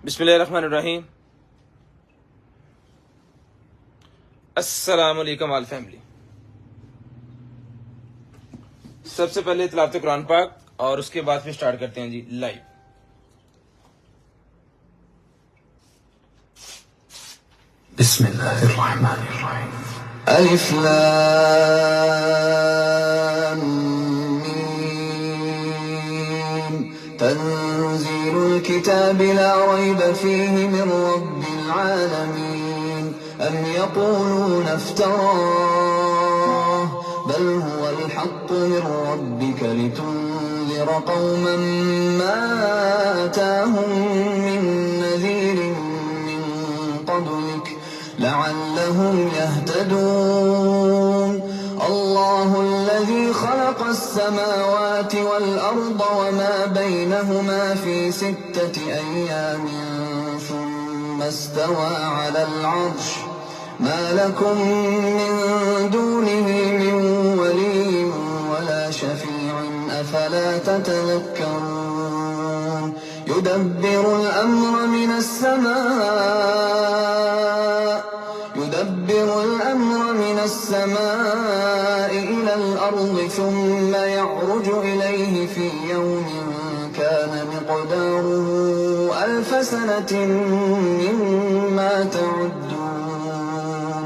बिस्मिल्लाहिर्रहमानिर्रहीम। अस्सलाम वालेकुम आल फैमिली। सबसे पहले तिलावत कुरान पाक और उसके बाद फिर स्टार्ट करते हैं जी लाइव। बिस्मिल्लाहिर्रहमानिर्रहीम। अलिफ लाम मीम तंजीलुल किताबि ला रैब फीहि मिन रब्बिल आलमीन अम यक़ूलूना इफ्तराह बल हुवल हक़्क़ु मिन रब्बिका लितुनज़िर क़ौमन मा आताहुम मिन नज़ीरिन मिन क़ब्लिक लअल्लहुम यहतदून। अल्लाहु अल्लज़ी खलक़स समावाति वल अर्द वमा बैनहुमा फी सित्तति अय्यामिन सुम्मा इस्तवा अलल अर्श मा लकुम मिन दूनिही मिन वलिय्यिन वला शफी'इन अफला ततज़क्करून। युदब्बिरुल अम्र मिनस समा'i इलल अर्दि सुम्मा यअरुजु इलैहि फी यौमिन कान मिक़दारुहु अल्फ सनतिन मिम्मा तउद्दून।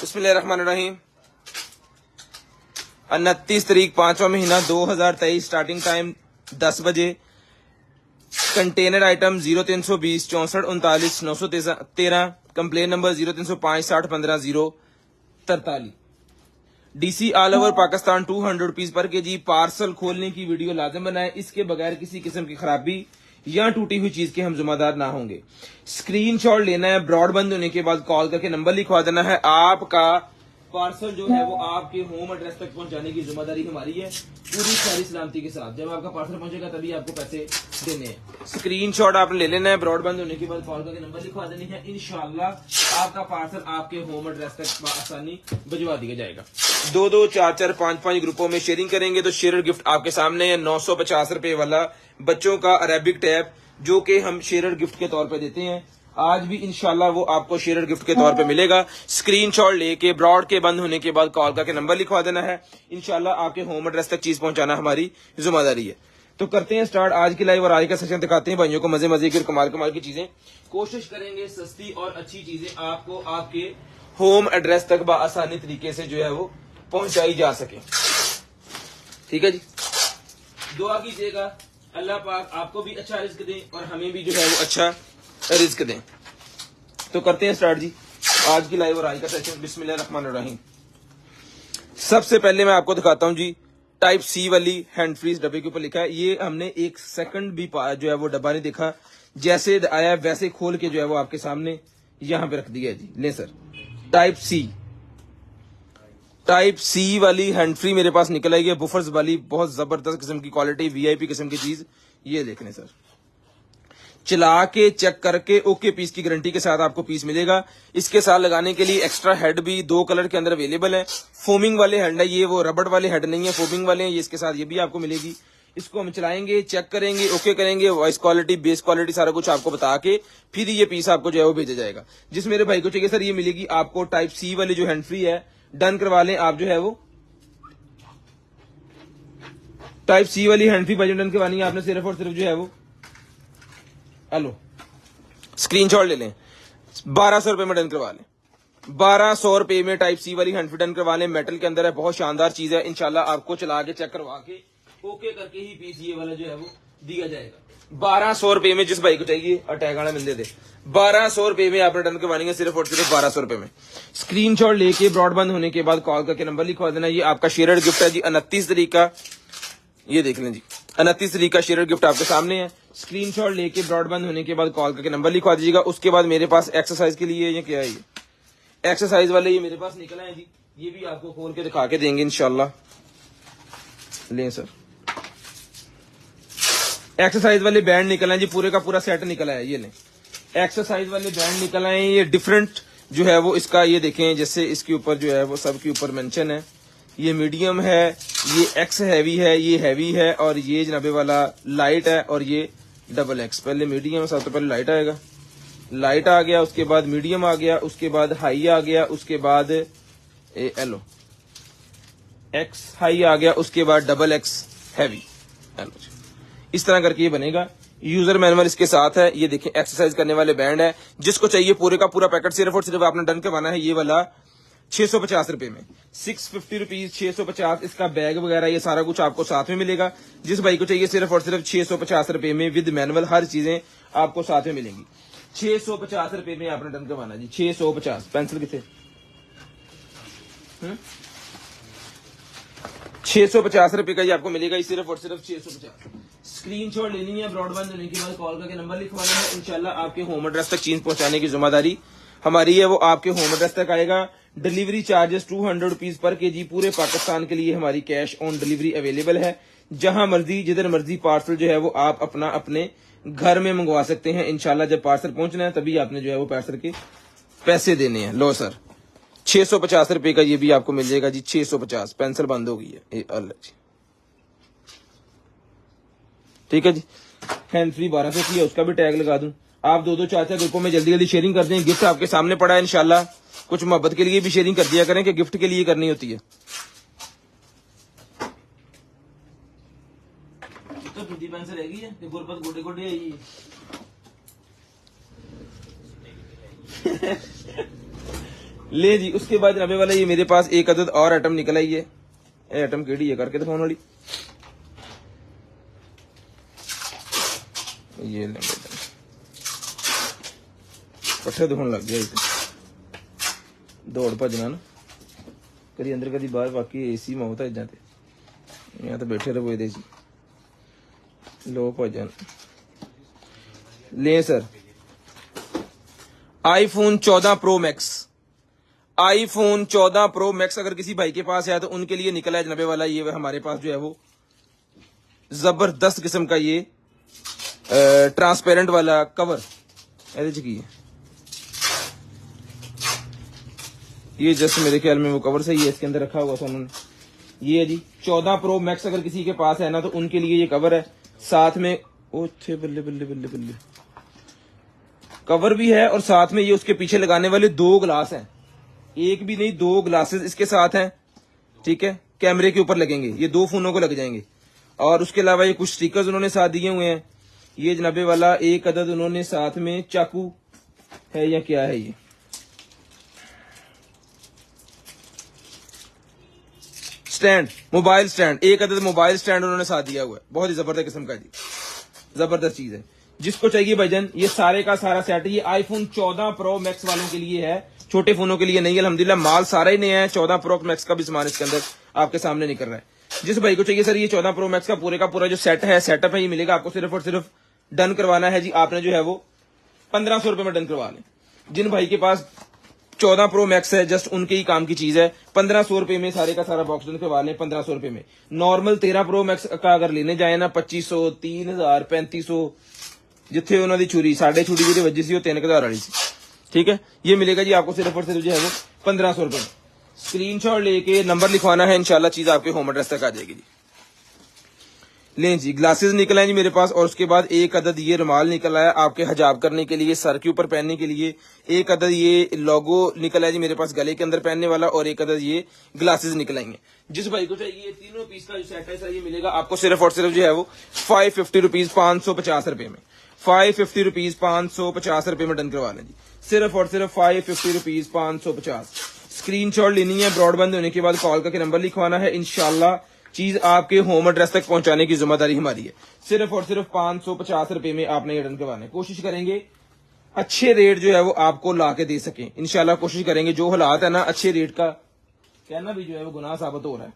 बिस्मिल्लाहिर्रहमानिर्रहीम 29 तारीख 5वां महीना 2023 स्टार्टिंग टाइम 10 बजे container item 0320 64 39 913 complain number 0305 60 15 043 DC all over Pakistan 200 rupees per KG parcel खोलने की वीडियो लाजम बनाए इसके बगैर किसी किस्म की खराबी या टूटी हुई चीज के हम जिम्मेदार ना होंगे। स्क्रीनशॉट लेना है, ब्रॉडबैंड होने के बाद कॉल करके नंबर लिखवा देना है। आपका पार्सल जो है वो आपके होम एड्रेस तक पहुंचाने की जिम्मेदारी हमारी है पूरी सारी सलामती के साथ। जब आपका पार्सल पहुंचेगा तभी आपको पैसे देने हैं। स्क्रीनशॉट आपने ले लेना है, ब्रॉडबैंड होने के बाद कॉल करके नंबर लिखवा देनी है। इंशाल्लाह आपका पार्सल आपके होम एड्रेस तक आसानी भिजवा दिया जाएगा। 2-2, 4-4, 5-5 ग्रुपों में शेयरिंग करेंगे तो शेयर गिफ्ट आपके सामने है। 950 रुपए वाला बच्चों का अरेबिक टैब जो कि हम शेयर गिफ्ट के तौर पे देते हैं, आज भी इंशाल्लाह वो आपको शेयर गिफ्ट के तौर पे मिलेगा। स्क्रीनशॉट लेके ब्रॉड के बंद होने के बाद कॉल करके नंबर लिखवा देना है। इंशाल्लाह आपके होम एड्रेस तक चीज पहुंचाना हमारी जिम्मेदारी है। तो करते हैं स्टार्ट आज की लाइव और आज का सेशन दिखाते हैं भाइयों को मजे मजे की कमाल कमाल की चीजें। कोशिश करेंगे सस्ती और अच्छी चीजें आपको आपके होम एड्रेस तक बआसानी तरीके से जो है वो पहुंचाई जा सके। ठीक है जी, दुआ कीजिएगा अल्लाह पाक आपको भी अच्छा रिस्क दें और हमें भी जो है वो अच्छा रिस्क दें। तो करते हैं स्टार्ट जी आज की लाइव और आज का सेशन। बिस्मिल्लाहिर्रहमानिर्रहीम। सबसे पहले मैं आपको दिखाता हूं जी टाइप सी वाली हैंड फ्रीज डब्बे के ऊपर लिखा है। ये हमने एक सेकंड भी जो है वो डब्बा नहीं देखा, जैसे आया वैसे खोल के जो है वो आपके सामने यहां पे रख दिया है जी। ले सर, टाइप सी वाली हैंड फ्री मेरे पास निकल आई है, बुफर्स वाली, बहुत जबरदस्त किस्म की क्वालिटी, वीआईपी किस्म की चीज। ये देख लें सर, चला के चेक करके ओके पीस की गारंटी के साथ आपको पीस मिलेगा। इसके साथ लगाने के लिए एक्स्ट्रा हेड भी 2 कलर के अंदर अवेलेबल है। फोमिंग वाले हेड है ये, वो रबड़ वाले हेड नहीं है, फोमिंग वाले हैं ये। इसके साथ ये भी आपको मिलेगी। इसको हम चलाएंगे, चेक करेंगे, ओके करेंगे, वॉइस क्वालिटी, बेस क्वालिटी सारा कुछ आपको बता के फिर ये पीस आपको जो है वो भेजा जाएगा। जिस मेरे भाई को चाहिए सर ये मिलेगी आपको टाइप सी वाली जो हैंड फ्री है। डन करवा लें आप जो है वो टाइप सी वाली हैंड फ्री भाई डन करवानी है आपने सिर्फ और सिर्फ जो है वो हेलो स्क्रीनशॉट ले लें, 1200 रुपए में डन करवा लें। 1200 रुपए में टाइप सी वाली हैंड डन करवा लें। मेटल के अंदर है, बहुत शानदार चीज है। इंशाल्लाह आपको चला के चेक करवा के ओके करके ही पीस ये वाला जो है वो दिया जाएगा। 1200 रुपए में, जिस भाई को चाहिए अटैक वाला मिल दे 1200 रुपए में आपने डन करवाएंगे, सिर्फ और सिर्फ 1200 रुपए में। स्क्रीनशॉट लेके ब्रॉडबैंड होने के बाद कॉल करके नंबर लिखवा देना। ये आपका शेयर्ड गिफ्ट है जी 29 तारीख का, ये देख लें जी 29 तारीख का शेयर्ड गिफ्ट आपके सामने है। स्क्रीनशॉट लेके ब्रॉडबैंड होने के बाद कॉल करके नंबर लिखवा दीजिएगा। उसके बाद मेरे पास एक्सरसाइज के लिए ये क्या है, ये एक्सरसाइज वाले ये मेरे पास निकला है जी, ये भी आपको खोल के दिखा के देंगे इंशाल्लाह। लें सर, एक्सरसाइज वाले बैंड निकला है जी, पूरे का पूरा सेट निकला है। ये लें, एक्सरसाइज वाले बैंड निकल आए हैं। ये डिफरेंट जो है वो इसका ये देखें, जैसे इसके ऊपर जो है वो सब के ऊपर मेंशन है। ये मीडियम है, ये एक्स हैवी है, ये हैवी है, और ये जनाबे वाला लाइट है, और ये डबल एक्स। पहले मीडियम, सबसे पहले लाइट आएगा, लाइट आ गया, उसके बाद मीडियम आ गया, उसके बाद हाई आ गया, उसके बाद एलो एक्स हाई आ गया, उसके बाद डबल एक्स हैवी एलो। इस तरह करके ये बनेगा। यूजर मैनुअल इसके साथ है। ये देखें एक्सरसाइज करने वाले बैंड है। जिसको चाहिए पूरे का पूरा पैकेट सिर्फ और सिर्फ आपने डन करवाना है ये वाला 650 रुपए में, 650 रुपीज 650। इसका बैग वगैरह ये सारा कुछ आपको साथ में मिलेगा। जिस भाई को चाहिए सिर्फ और सिर्फ 650 रुपए में विद मैनुअल हर चीजें आपको साथ में मिलेंगी। 650 रुपए में आपने डन करवाना जी, 650। पेंसिल कितने 650 रुपए का ये आपको मिलेगा, ये सिर्फ और सिर्फ 650। स्क्रीनशॉट लेनी है, ब्रॉडबैंड लेने के बाद कॉल करके नंबर लिखवाना है। इंशाल्लाह आपके होम एड्रेस तक चीज पहुंचाने की जिम्मेदारी हमारी है, वो आपके होम एड्रेस तक आएगा। Delivery charges 200 rupees per KG पूरे पाकिस्तान के लिए हमारी कैश ऑन डिलीवरी अवेलेबल है। जहां मर्जी जिधर मर्जी पार्सल जो है वो आप अपना अपने घर में मंगवा सकते हैं। इंशाल्लाह जब पार्सल पहुंचना है तभी आपने जो है वो पार्सल के पैसे देने हैं। लो सर, 650 रुपए का ये भी आपको मिल जाएगा जी, 650। पेंसिल बंद हो गई है, अल्लाह जी, ठीक है जी। हैंड फ्री 1200 की है, उसका भी टैग लगा दूं। आप दो 4 ग्रुपों में जल्दी जल्दी शेयरिंग कर दें। गिफ्ट आपके सामने पड़ा है, इंशाल्लाह कुछ मोहब्बत के लिए भी शेयरिंग कर दिया करें कि गिफ्ट के लिए करनी होती है। तो पेंसिल रहेगी है, गुरबत गोडे गोडे है ये। ले जी, उसके बाद जनाबे वाला ये मेरे पास एक अदद और आइटम निकला ही है। आइटम केड़ी है करके दिखाने वाली, ये ले पट्ठे दुखन लग गया, दौड़ भजना ना कभी अंदर कभी बाहर। बाकी एसी मौत है जाते, यहाँ तो बैठे रहो ये जी। लो भजन ले sir, iPhone 14 pro max, iPhone 14 pro max अगर किसी भाई के पास है तो उनके लिए निकला है जनाबे वाला ये हमारे पास जो है वो जबरदस्त किस्म का ये ट्रांसपेरेंट वाला कवर है। ये जस्ट मेरे ख्याल में वो कवर सही है, इसके अंदर रखा हुआ था उन्होंने। ये है जी 14 प्रो मैक्स अगर किसी के पास है ना तो उनके लिए ये कवर है। साथ में ओ थे बल्ले बल्ले बल्ले बल्ले कवर भी है, और साथ में ये उसके पीछे लगाने वाले 2 ग्लास हैं। एक भी नहीं 2 ग्लासेस इसके साथ हैं, ठीक है। कैमरे के ऊपर लगेंगे, ये 2 फोनों को लग जाएंगे। और उसके अलावा ये कुछ स्टिकर्स उन्होंने साथ दिए हुए हैं। ये जनाबे वाला एक अदद उन्होंने साथ में चाकू है या क्या है, ये स्टैंड, मोबाइल स्टैंड, एक अदद मोबाइल स्टैंड उन्होंने साथ दिया हुआ है। बहुत ही जबरदस्त किस्म का जी, जबरदस्त चीज है। जिसको चाहिए भाईजान ये सारे का सारा सेट ये आईफोन 14 प्रो मैक्स वालों के लिए है, छोटे फोनों के लिए नहीं। अल्हम्दुलिल्लाह माल सारा ही नया है। 14 प्रो मैक्स का भी सामान इसके अंदर आपके सामने निकल रहा है। जिस भाई को चाहिए सर ये 14 प्रो मैक्स का पूरा जो सेट है, सेटअप है, ये मिलेगा आपको। सिर्फ और सिर्फ डन करवाना है जी आपने जो है वो 1500 रुपए में डन करवा लें। जिन भाई के पास 14 प्रो मैक्स है जस्ट उनके ही काम की चीज है। 1500 रुपए में सारे का सारा बॉक्स डन करवा लें 1500 रुपए में। नॉर्मल 13 प्रो मैक्स का अगर लेने जाए ना 2500 3000 3500 जिथे उन्होंने छुरी साढ़े छुरी जी वजी सी 3000 वाली सी, ठीक है। ये मिलेगा जी आपको सिर्फ और सिर्फ जो है वो 1500 रुपए में। स्क्रीनशॉट लेके नंबर लिखवाना है, इंशाल्लाह चीज आपके होम एड्रेस तक आ जाएगी जी। लें जी, ग्लासेस निकल आए जी मेरे पास, और उसके बाद एक अदद ये रुमाल निकल आया आपके हिजाब करने के लिए, सर के ऊपर पहनने के लिए। एक अदद ये लोगो निकल आया जी मेरे पास गले के अंदर पहनने वाला, और एक अदद ये ग्लासेस निकल आएंगे। जिस भाई को चाहिए तीनों पीस का जो सेट है सर ये मिलेगा आपको सिर्फ और सिर्फ जो है वो 550 रुपीज 550 रुपए में। ₹550 ₹550 में डन करवा लें जी। सिर्फ और सिर्फ ₹550 550। स्क्रीनशॉट लेनी है, ब्रॉडबैंड होने के बाद कॉल करके नंबर लिखवाना है। इंशाल्लाह चीज आपके होम एड्रेस तक पहुंचाने की जिम्मेदारी हमारी है। सिर्फ और सिर्फ ₹550 में आपने ये डन करवाना है। कोशिश करेंगे अच्छे रेट जो है वो आपको ला के दे सके। इंशाल्लाह कोशिश करेंगे। जो हालात है ना, अच्छे रेट का कहना भी जो है वो गुनाह साबित हो रहा है,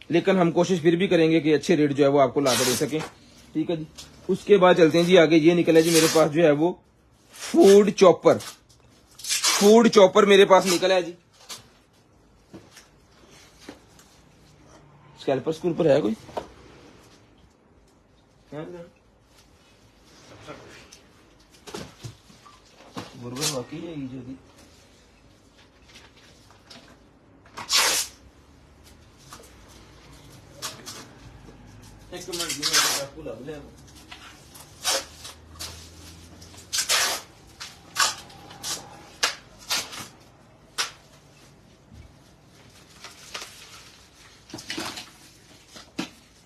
लेकिन हम कोशिश फिर भी करेंगे कि अच्छे रेट जो है वो आपको ला के दे सके। ठीक है जी। उसके बाद चलते हैं जी आगे। ये निकला जी मेरे पास जो है वो फूड चॉपर मेरे पास निकला है जी। स्कैल्पर स्कूल पर है कोई? गुरबन वाकई है ये जो एक मिनट जी, मैं आपको लग ले।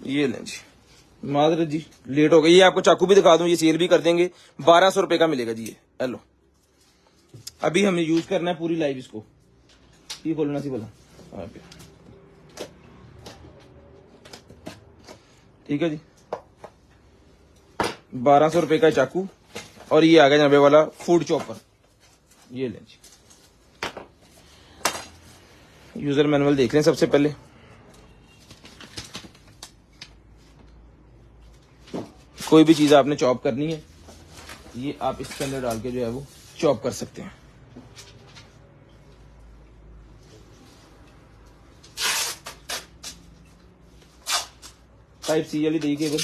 ये लें जी। मादर जी लेट हो गई। ये आपको चाकू भी दिखा दूं, ये सेल भी कर देंगे। ₹1200 का मिलेगा जी। ये हेलो, अभी हमें यूज करना है पूरी लाइव इसको। ये खोलना सी बोला, ठीक है जी। ₹1200 का चाकू, और ये आ गया जनाबे वाला फूड चॉपर। ये लें जी। यूजर मैनुअल देख लें सबसे पहले। कोई भी चीज आपने चॉप करनी है, ये आप इसके अंदर डाल के जो है वो चॉप कर सकते हैं। टाइप सी वाली दी केबल।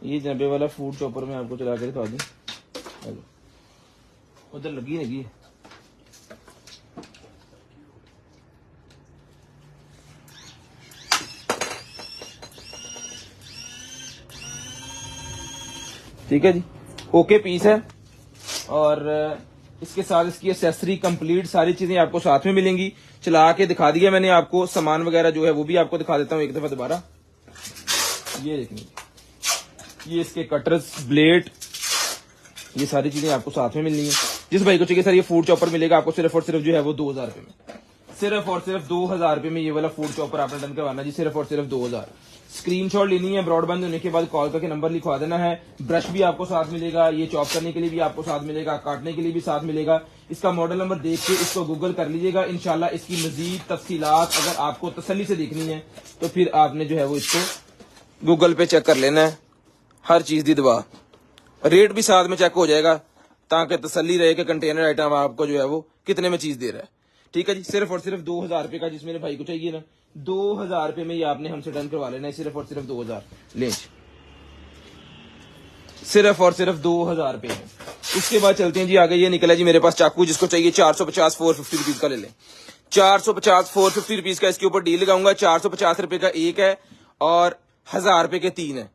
ये जनाबे वाला फूड चॉपर में आपको चला कर दिखा दूं। हेलो, उधर लगी नहीं। ठीक है जी। ओके पीस है, और इसके साथ इसकी एक्सेसरी कंप्लीट सारी चीजें आपको साथ में मिलेंगी। चला के दिखा दिया मैंने आपको। सामान वगैरह जो है वो भी आपको दिखा देता हूँ एक दफा दोबारा। ये देखेंगे, ये इसके कटर्स, ब्लेड, ये सारी चीजें आपको साथ में मिलनी है। जिस भाई को चाहिए सर ये फूड चॉपर मिलेगा आपको सिर्फ और सिर्फ जो है वो ₹2000 में। सिर्फ और सिर्फ ₹2000 में ये वाला फूड चॉपर आपने डन करवाना जी। सिर्फ और सिर्फ 2000। स्क्रीनशॉट लेनी है, ब्रॉडबैंड होने के बाद कॉल करके नंबर लिखवा देना है। ब्रश भी आपको साथ मिलेगा, ये चॉप करने के लिए भी आपको साथ मिलेगा, काटने के लिए भी साथ मिलेगा। इसका मॉडल नंबर देख के इसको गूगल कर लीजिएगा। इंशाल्लाह इसकी मजीद तफसीलात अगर आपको तसल्ली से देखनी है तो फिर आपने जो है वो इसको गूगल पे चेक कर लेना है। हर चीज दी दवा, रेट भी साथ में चेक हो जाएगा ताकि तसल्ली रहे कि कंटेनर आइटम आपको जो है वो कितने में चीज दे रहा है। ठीक है जी। सिर्फ और सिर्फ ₹2000 का, जिस मेरे भाई को चाहिए ना, ₹2000 में ये आपने हमसे डन करवा लेना है। सिर्फ और सिर्फ 2000 लें, सिर्फ और सिर्फ ₹2000 में। उसके बाद चलते हैं जी आगे। ये निकला जी मेरे पास चाकू, जिसको चाहिए 450 ₹450 का ले लें। 450 ₹450 का इसके ऊपर डील लगाऊंगा। ₹450 का एक है और ₹1000 के 3 है।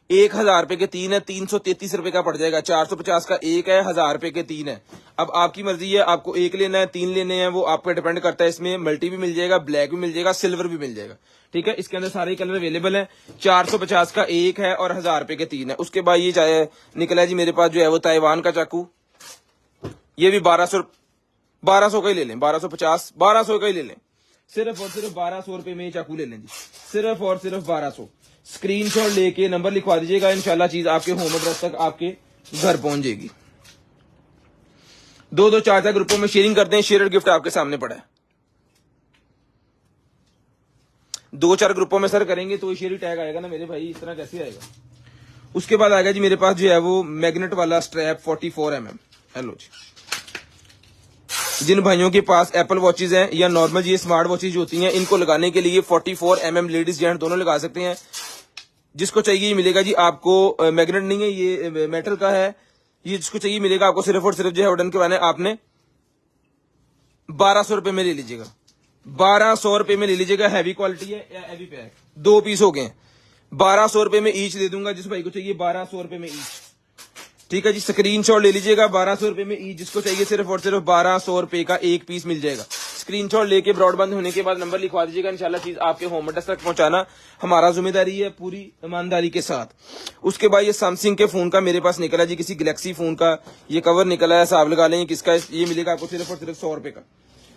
₹1000 के 3 है, ₹333 का पड़ जाएगा। 450 का एक है, ₹1000 के 3 है। अब आपकी मर्जी है, आपको एक लेना है, 3 लेने हैं, वो आप पे डिपेंड करता है। इसमें मल्टी भी मिल जाएगा, ब्लैक भी मिल जाएगा, सिल्वर भी मिल जाएगा। ठीक है, इसके अंदर सारे कलर अवेलेबल है। 450 का एक है और ₹1000 के 3 है। उसके बाद ये निकला है जी मेरे पास जो है वो ताइवान का चाकू। ये भी 1200 का ही ले लें। 1200 का ही ले लें। सिर्फ और सिर्फ ₹1200 में ये चाकू ले लें जी। सिर्फ और सिर्फ 1200। स्क्रीनशॉट लेके नंबर लिखवा दीजिएगा। इंशाल्लाह चीज आपके होम एड्रेस तक आपके घर पहुंच जाएगी। 2-2 4-4 ग्रुपों में शेयरिंग करते हैं। शेयर्ड गिफ्ट आपके सामने पड़ा है। 2-4 ग्रुपों में सर करेंगे तो शेयरी टैग आएगा ना मेरे भाई, इस तरह कैसे आएगा। उसके बाद आएगा जी मेरे पास जो है वो मैग्नेट वाला स्ट्रैप 44 mm। हेलो जी। जिन भाइयों के पास एप्पल वॉचेज हैं या नॉर्मल ये स्मार्ट वॉचेज होती हैं, इनको लगाने के लिए 44 mm लेडीज जेंट दोनों लगा सकते हैं। जिसको चाहिए मिलेगा जी आपको। मैग्नेट नहीं है, ये मेटल का है। ये जिसको चाहिए मिलेगा आपको। सिर्फ और सिर्फ जो है डन के बारे आपने ₹1200 में ले लीजिएगा। ₹1200 में ले लीजिएगा। हैवी क्वालिटी है या हैवी पैक, 2 पीस हो गए। ₹1200 में ईच दे दूंगा। जिस भाई को चाहिए ₹1200 में ईच। ठीक है जी। स्क्रीनशॉट ले लीजिएगा। ₹1200 में ईच जिसको चाहिए। सिर्फ और सिर्फ ₹1200 का एक पीस मिल जाएगा। स्क्रीनशॉट लेके ब्रॉडबैंड होने के बाद नंबर लिखवा दीजिएगा। इंशाल्लाह चीज आपके होम एड्रेस तक पहुंचाना हमारा जिम्मेदारी है पूरी ईमानदारी के साथ। उसके बाद ये सैमसंग के फोन का मेरे पास निकला जी, किसी गैलेक्सी फोन का ये कवर निकला है, हिसाब लगा लें किसका। ये मिलेगा आपको सिर्फ और सिर्फ 100 रुपए का,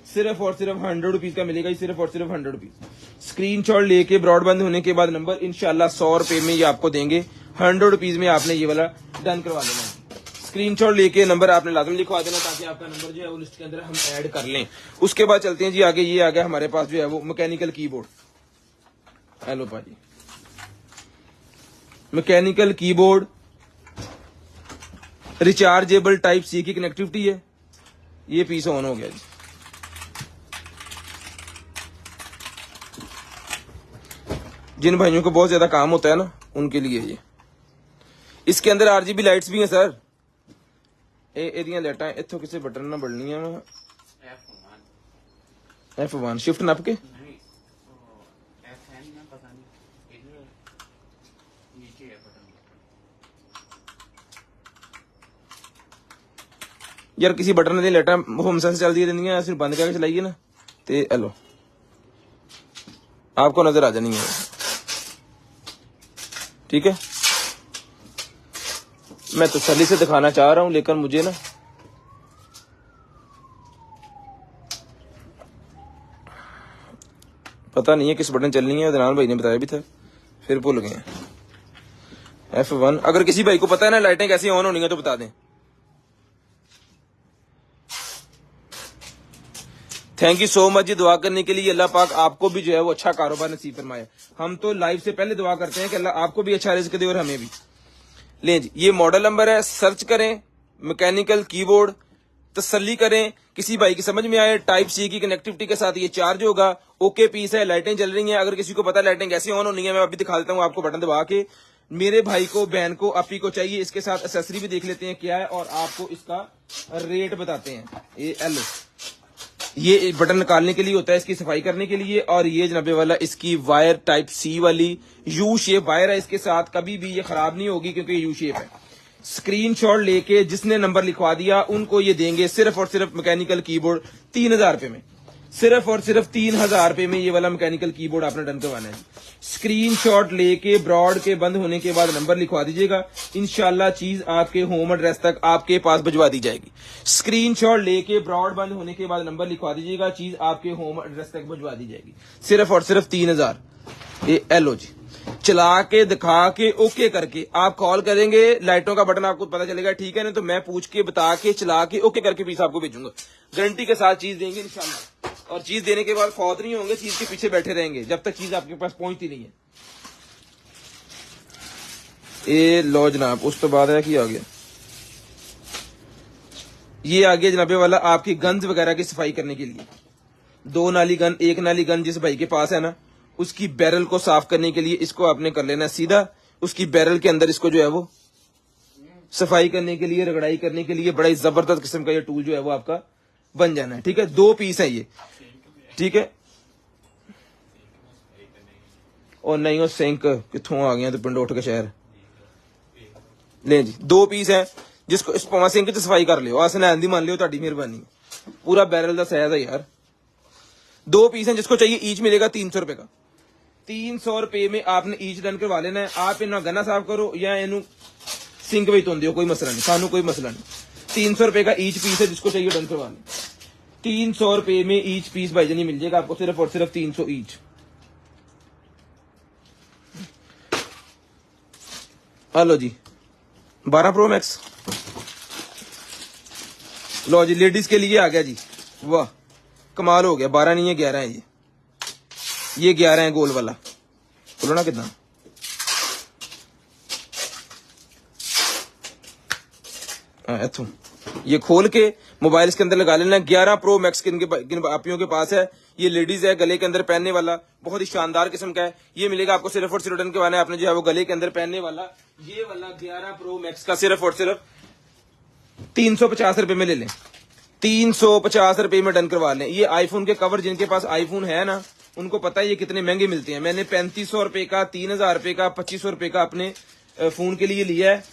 सिर्फ और सिर्फ 100 रुपीज का मिलेगा, सिर्फ और सिर्फ 100 रुपीज। स्क्रीनशॉट लेके ब्रॉडबैंड होने के बाद नंबर इंशाल्लाह 100 रुपए में ये आपको देंगे। 100 रुपीज में आपने ये वाला डन करवा देना है। स्क्रीनशॉट लेके नंबर आपने लाजमी लिखवा देना ताकि आपका नंबर जो है वो लिस्ट के अंदर हम ऐड कर लें। उसके बाद चलते हैं जी आगे। ये आ गया हमारे पास जो है वो मैकेनिकल कीबोर्ड। हेलो पाजी, mechanical keyboard rechargeable type C की कनेक्टिविटी है। ये पीस ऑन हो गया जी। जिन भाइयों को बहुत ज्यादा काम होता है ना उनके लिए ये। इसके अंदर आरजीबी लाइट्स भी हैं सर। एरिया लाइटा इत्थों किसी बटन ना बढ़नी है। F1 शिफ्ट नप के यार किसी बटन दी लाइटा होम सेंस चल दी देंगे, सिर्फ बंद करके चलाइए ना ते हेलो आपको नजर आ जानी है। ठीक है, मैं तसल्ली से दिखाना चाह रहा हूं लेकिन मुझे ना पता नहीं है किस बटन चलनी है। अदनान भाई ने बताया भी था, फिर भूल गए। F1 अगर किसी भाई को पता है ना लाइटें कैसे ऑन होनी है तो बता दें। थैंक यू सो मच जी दुआ करने के लिए। अल्लाह पाक आपको भी जो है वो अच्छा कारोबार नसीब फरमाए। हम तो लाइव से पहले दुआ करते हैं कि अल्लाह आपको भी अच्छा रिज़्क दे और हमें भी। ले जी, ये मॉडल नंबर है, सर्च करें मैकेनिकल कीबोर्ड, तसल्ली करें किसी भाई की समझ में आए। टाइप सी की कनेक्टिविटी के साथ ये चार्ज होगा। ओके पीस है, लाइटें जल रही हैं। अगर किसी को पता लाइटें कैसे ऑन होनी है मैं अभी दिखा देता हूँ आपको बटन दबा के। मेरे भाई को, बहन को, अपी को चाहिए। इसके साथ एक्सेसरी भी देख लेते हैं क्या है और आपको इसका रेट बताते हैं। ये बटन निकालने के लिए होता है, इसकी सफाई करने के लिए। और ये जनाबे वाला इसकी वायर टाइप सी वाली यू शेप वायर है इसके साथ, कभी भी ये खराब नहीं होगी क्योंकि ये यू शेप है। स्क्रीनशॉट लेके जिसने नंबर लिखवा दिया उनको ये देंगे सिर्फ और सिर्फ मैकेनिकल कीबोर्ड 3000 रुपए में। सिर्फ और सिर्फ 3000 रुपए में ये वाला मैकेनिकल कीबोर्ड आपने डन करवाना है। स्क्रीनशॉट लेके ब्रॉड के बंद होने के बाद नंबर लिखवा दीजिएगा। इंशाल्लाह चीज आपके होम एड्रेस तक आपके पास भिजवा दी जाएगी। स्क्रीनशॉट लेके ब्रॉड बंद होने के बाद नंबर लिखवा दीजिएगा, चीज आपके होम एड्रेस तक भिजवा दी जाएगी। सिर्फ और सिर्फ 3000। ये एलो जी, चला के दिखा के ओके करके आप कॉल करेंगे, लाइटों का बटन आपको पता चलेगा। ठीक है ना, तो मैं पूछ के बता के चला के ओके करके पीस आपको भेजूंगा। गारंटी के साथ चीज देंगे इंशाल्लाह। और चीज देने के बाद फौत नहीं होंगे, चीज के पीछे बैठे रहेंगे जब तक चीज आपके पास पहुंचती नहीं है। ये लो जनाब, उस तो बाद है कि आ गया ये आ गया जनाबे वाला आपकी गन्स वगैरह की सफाई करने के लिए। 2 नाली गन, 1 नाली गन जिस भाई के पास है ना, उसकी बैरल को साफ करने के लिए इसको आपने कर लेना सीधा। उसकी बैरल के अंदर इसको जो है वो सफाई करने के लिए, रगड़ाई करने के लिए बड़ा ही जबरदस्त किस्म का ये टूल जो है वो आपका बन जाना है। ठीक है, 2 पीस है ये। ठीक है, और नहीं हो सिंक कितों आ गया तो पिंड उठ के शहर ले जी। 2 पीस है जिसको इस पवा सिंक च सफाई कर लियो। आसन दी मान लियो, ताड़ी मेहरबानी। पूरा बैरल का साइज है यार। 2 पीस है, जिसको चाहिए ईच मिलेगा 300 रुपए का। 300 रुपए में आपने ईच डन करवा लेना है। आप इन्ना गन्ना साफ करो या इनू सिंक में धोंदे हो, कोई मसला नहीं, सानू कोई मसला नहीं। 300 रुपए का ईच पीस है, जिसको चाहिए डन करवा लें। 300 रुपए में ईच पीस भाई जानी मिल जाएगा आपको, सिर्फ और सिर्फ 300 ईच। हेलो जी, 12 प्रो मैक्स लो जी, लेडीज के लिए आ गया जी। वाह कमाल हो गया। 12 नहीं है, 11 है ये 11 है गोल वाला। बोलो ना कितना। इथों ये खोल के मोबाइल इसके अंदर लगा लेना। 11 प्रो मैक्स किन आपियों के पास है। ये लेडीज है, गले के अंदर पहनने वाला, बहुत ही शानदार किस्म का है। ये मिलेगा आपको सिर्फ और सिर्फ रिटर्न करवाना है आपने जो है वो गले के अंदर पहनने वाला ये वाला 11 प्रो मैक्स का सिर्फ और सिर्फ 350 रुपए में ले लें। 350 रुपए में डन करवा लें। ये आईफोन के कवर, जिनके पास आईफोन है ना उनको पता है ये कितने महंगे मिलते हैं। मैंने 3500 रुपए का, 3000 रुपए का, 2500 रुपए का अपने फोन के लिए लिया है।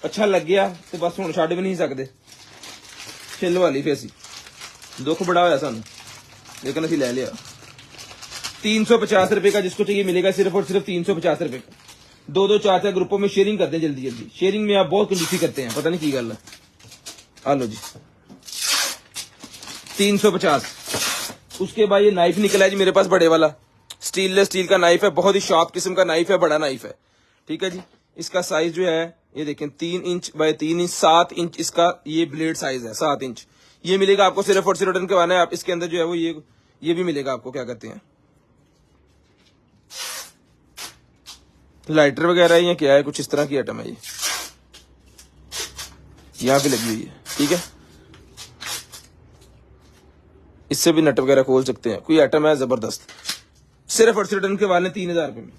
अच्छा लग गया तो बस हुण छड्ड भी नहीं सकते। छिल वाली फेसी दुख बड़ा होया सानू। लेकिन अभी ले लिया 350 रुपए का, जिसको चाहिए मिलेगा सिर्फ और सिर्फ 350 रुपए का। 2-2 4-4 ग्रुपों में शेयरिंग करते हैं जल्दी जल्दी। शेयरिंग में आप बहुत कंजूसी करते हैं, पता नहीं की गल है। आ लो जी 350। उसके बाद ये नाइफ निकला है जी मेरे पास बड़े वाला, स्टील का नाइफ है, बहुत ही शार्प किस्म का नाइफ है, बड़ा नाइफ है। ठीक है जी, इसका साइज जो है ये देखें 3 इंच बाय 3 इंच, 7 इंच इसका ये ब्लेड साइज है, 7 इंच। ये मिलेगा आपको सिर्फ और सिर्फ रिटर्न करवाना है आप। इसके अंदर जो है वो ये भी मिलेगा आपको, क्या कहते हैं, लाइटर वगैरह है या क्या है, कुछ इस तरह की आइटम है ये, यहां पे लगी हुई है। ठीक है, इससे भी नट वगैरह खोल सकते हैं, कोई आइटम है जबरदस्त। सिर्फ और सिर्फ डन करवा लें 3000 रुपए में,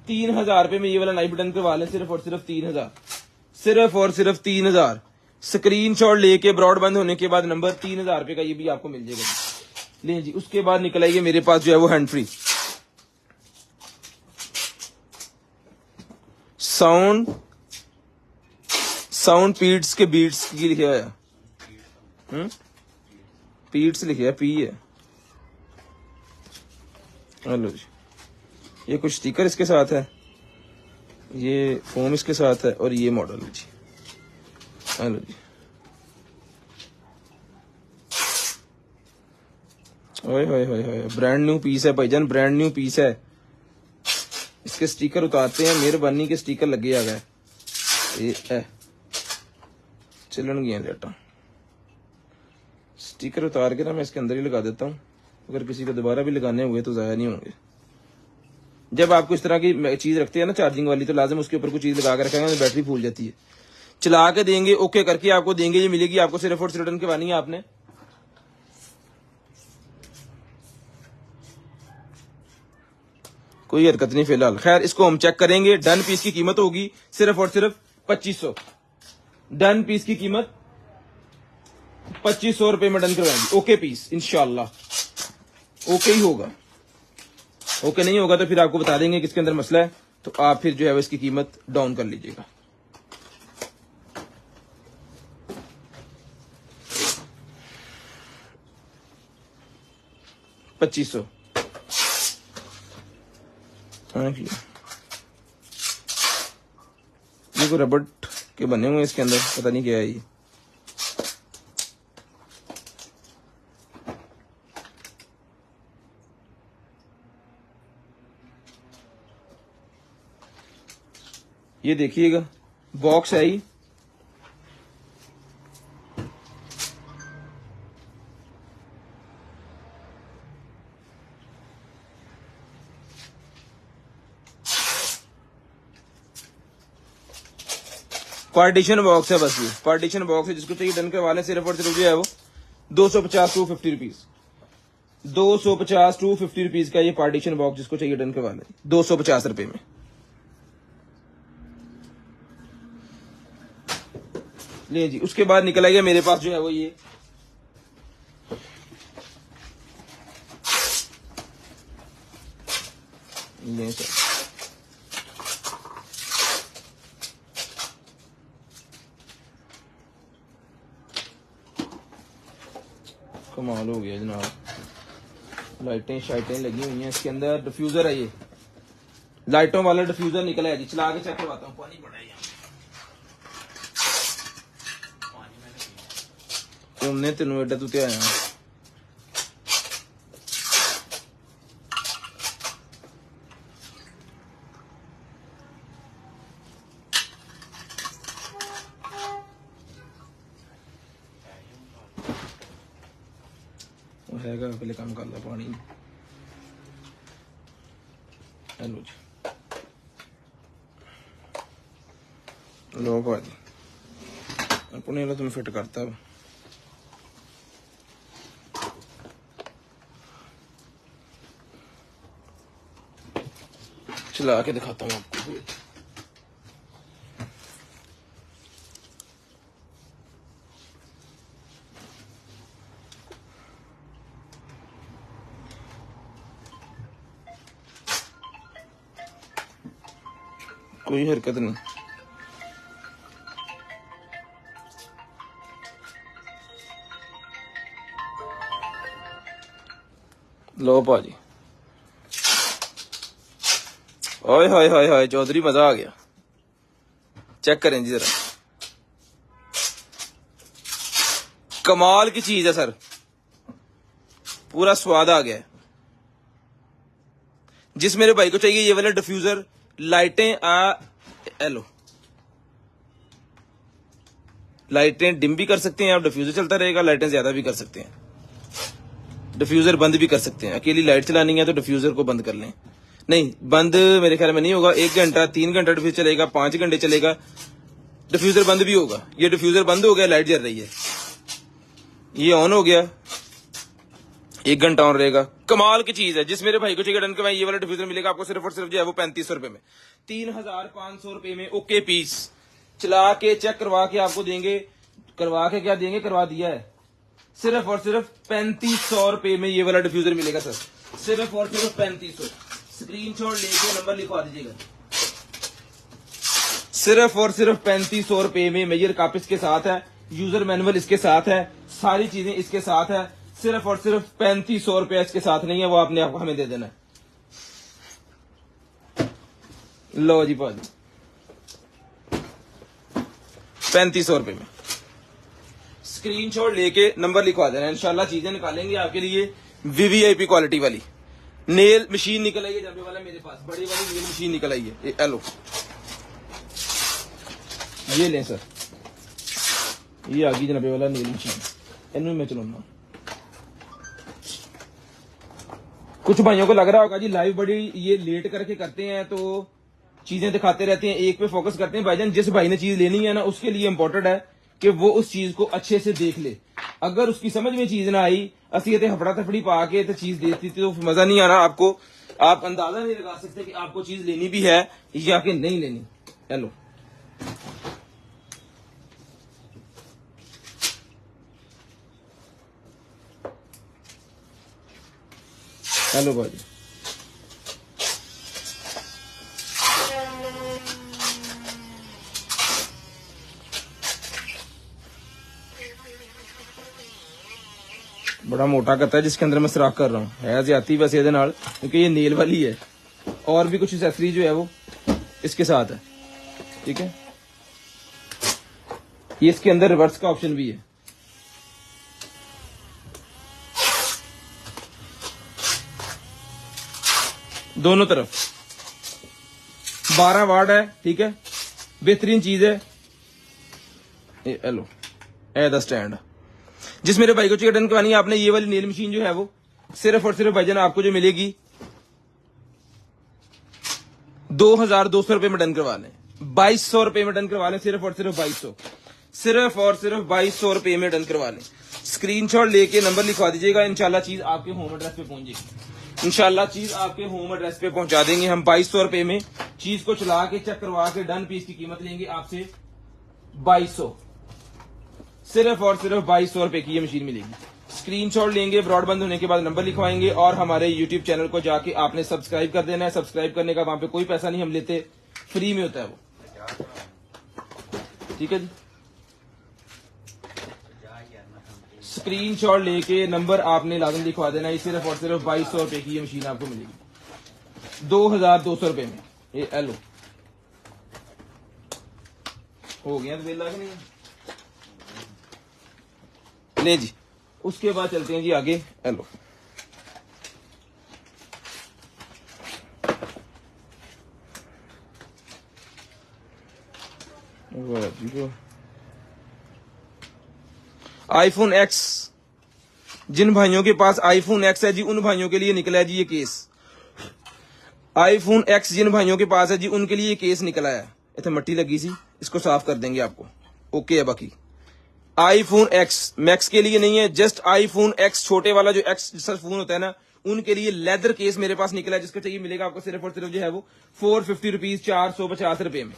3000 रुपए में ये वाला नाइफ डन करवा लें सिर्फ और सिर्फ 3000, सिर्फ और सिर्फ 3000। स्क्रीनशॉट लेके ब्रॉड बंद होने के बाद नंबर 3000 रुपए का ये भी आपको मिल जाएगा। ले जी, उसके बाद निकल आइए मेरे पास जो है वो हैंड फ्री साउंड पीट्स के बीट्स की लिखा है, पीट्स लिखे है, पी है। हेलो जी, ये कुछ स्टिकर इसके साथ है, ये फोम इसके साथ है और ये मॉडल है जी। हेलो जी, ओए होए होए होए, ब्रांड न्यू पीस है भाईजान, ब्रांड न्यू पीस है। इसके स्टिकर उतारते हैं, मेहरबानी के स्टिकर लगे आ गए। ये चलन गया लेटा, स्टिकर उतार के ना मैं इसके अंदर ही लगा देता हूँ, अगर किसी को दोबारा भी लगाने हुए तो जाया नहीं होंगे। जब आपको इस तरह की चीज रखते हैं ना चार्जिंग वाली, तो लाजम उसके ऊपर कुछ चीज लगा कर रखेंगे, बैटरी फूल जाती है। चला के देंगे, ओके करके आपको देंगे, ये मिलेगी आपको सिर्फ और सिर्फ रिटर्न करवानी है आपने। कोई हरकत नहीं फिलहाल, खैर इसको हम चेक करेंगे। डन पीस की कीमत होगी सिर्फ और सिर्फ 2500। डन पीस की कीमत 2500 रुपए में डन करवाएंगे। ओके पीस इंशाल्लाह ओके ही होगा, ओके नहीं होगा तो फिर आपको बता देंगे किसके अंदर मसला है, तो आप फिर जो है इसकी कीमत डाउन कर लीजिएगा। $2500 ये को रबड़ के बने हुए इसके अंदर, पता नहीं क्या है ये। ये देखिएगा बॉक्स है ही, पार्टीशन बॉक्स है, बस ये पार्टीशन बॉक्स है। जिसको चाहिए डन करवा लें सिर्फ और सिर्फ जो है वो 250 टू 50 रुपीज, 250 टू 50 रुपीज का ये पार्टीशन बॉक्स जिसको चाहिए डन करवा लें 250 रुपए में। ले जी, उसके बाद निकल आएगा मेरे पास जो है वो ये सर, कमाल हो गया जनाब, लाइटें शाइटें लगी हुई हैं इसके अंदर। डिफ्यूजर है ये, लाइटों वाला डिफ्यूजर निकला है जी, चला के चेक करवाता हूँ। पानी पड़ा है तुमने तेनों एडा तू आया हैगा, पहले काम कर ला पानी। हेलो जी, लो भाजी अपने लो तुम फिट करता है। चला के दिखाता हूँ आपको। कोई हरकत नहीं, लो भाजी, ओए हाय हाय हाय चौधरी, मजा आ गया। चेक करें जी जरा, कमाल की चीज है सर, पूरा स्वाद आ गया है। जिस मेरे भाई को चाहिए ये वाला डिफ्यूजर, लाइटें एलो, लाइटें डिम भी कर सकते हैं आप, डिफ्यूजर चलता रहेगा, लाइटें ज्यादा भी कर सकते हैं, डिफ्यूजर बंद भी कर सकते हैं। अकेली लाइट चलानी है तो डिफ्यूजर को बंद कर लें। नहीं, बंद मेरे ख्याल में नहीं होगा। 1 घंटा 3 घंटा डिफ्यूजर चलेगा, 5 घंटे चलेगा, डिफ्यूजर बंद भी होगा। ये डिफ्यूजर बंद हो गया, लाइट जल रही है, ये ऑन हो गया, 1 घंटा ऑन रहेगा। कमाल की चीज है। जिस मेरे भाई को चाहिए डन करवाएं, ये वाला डिफ्यूजर मिलेगा आपको सिर्फ और सिर्फ जो है वो 3500 रुपए में, 3500 रुपए में ओके पीस। चला के चेक करवा के आपको देंगे, करवा के क्या देंगे, करवा दिया है। सिर्फ और सिर्फ 3500 रुपए में ये वाला डिफ्यूजर मिलेगा सर, सिर्फ और सिर्फ 3500। स्क्रीनशॉट लेके नंबर लिखवा दीजिएगा। सिर्फ और सिर्फ 3500 रुपए में मेजर कप इसके साथ है, यूजर मैनुअल इसके साथ है, सारी चीजें इसके साथ है। सिर्फ और सिर्फ 3500 रुपया इसके साथ नहीं है, वो आपने आपको हमें दे देना है। लो जी भाजी, 3500 रुपए में स्क्रीनशॉट लेके नंबर लिखवा देना, इंशाल्लाह चीजें निकालेंगे आपके लिए वीवीआईपी क्वालिटी वाली। नेल मशीन निकल आई है जबे वाला मेरे पास, बड़ी वाली नेल मशीन निकल आई है। हेलो, ये लें सर, ये आ गई जनाबे वाला नेल मशीन। इनमें मैं चलाऊंगा। कुछ भाइयों को लग रहा होगा जी लाइव बड़ी ये लेट करके करते हैं तो चीजें दिखाते रहते हैं, एक पे फोकस करते हैं। भाईजान जिस भाई ने चीज लेनी है ना, उसके लिए इंपॉर्टेंट है कि वो उस चीज को अच्छे से देख ले। अगर उसकी समझ में चीज ना आई, असली हफड़ा तफड़ी पा के तो चीज देती थी तो मजा नहीं आना आपको। आप अंदाजा नहीं लगा सकते कि आपको चीज लेनी भी है या कि नहीं लेनी। हेलो, हेलो भाई, बड़ा मोटा करता है जिसके अंदर मैं सुराख कर रहा हूँ, है ज्यादा वैसे ਇਹਦੇ ਨਾਲ, क्योंकि ये नेल वाली है। और भी कुछ एक्सेसरी जो है वो इसके साथ है, ठीक है। ये इसके अंदर रिवर्स का ऑप्शन भी है। दोनों तरफ 12 वाट है, ठीक है, बेहतरीन चीज है। Hello, A the stand. जिस मेरे भाई को चाहिए डन करवानी है आपने, ये वाली नेल मशीन जो है वो सिर्फ और सिर्फ भाईजान आपको जो मिलेगी 2200 रुपए में डन करवा लें, 2200 रुपए में डन करवा लें, सिर्फ और सिर्फ 2200, सिर्फ और सिर्फ 2200 रुपए में डन करवा लें। स्क्रीनशॉट लेके नंबर लिखवा दीजिएगा, इंशाल्लाह चीज आपके होम एड्रेस पे पहुंच जाएगी। इंशाल्लाह चीज आपके होम एड्रेस पे पहुंचा देंगे हम 2200 रुपए में। चीज को चला के चेक करवा के डन पीस की कीमत लेंगे आपसे 2200, सिर्फ और सिर्फ 2200 रुपए की ये मशीन मिलेगी। स्क्रीनशॉट लेंगे, ब्रॉडबैंड होने के बाद नंबर लिखवाएंगे और हमारे यूट्यूब चैनल को जाके आपने सब्सक्राइब कर देना है। सब्सक्राइब करने का वहां पे कोई पैसा नहीं हम लेते, फ्री में होता है वो, ठीक है जी। स्क्रीनशॉट लेके नंबर आपने लाजम लिखवा देना है। सिर्फ और सिर्फ 2200 रुपए की ये मशीन आपको मिलेगी 2200 रुपए में। ये एलो हो गया तो बेला नहीं ले जी। उसके बाद चलते हैं जी आगे। हेलो, आईफोन एक्स, जिन भाइयों के पास आईफोन एक्स है जी उन भाइयों के लिए निकला है जी ये केस। आईफोन एक्स जिन भाइयों के पास है जी उनके लिए ये केस निकला है। इतने मट्टी लगी सी, इसको साफ कर देंगे आपको, ओके है। बाकी आईफोन एक्स मैक्स के लिए नहीं है, जस्ट आईफोन एक्स छोटे वाला जो एक्स जैसा फोन होता है ना, उनके लिए लेदर केस मेरे पास निकला है। जिसका चाहिए मिलेगा आपको सिर्फ और सिर्फ जो है वो 450 रुपीज 450 रुपए में,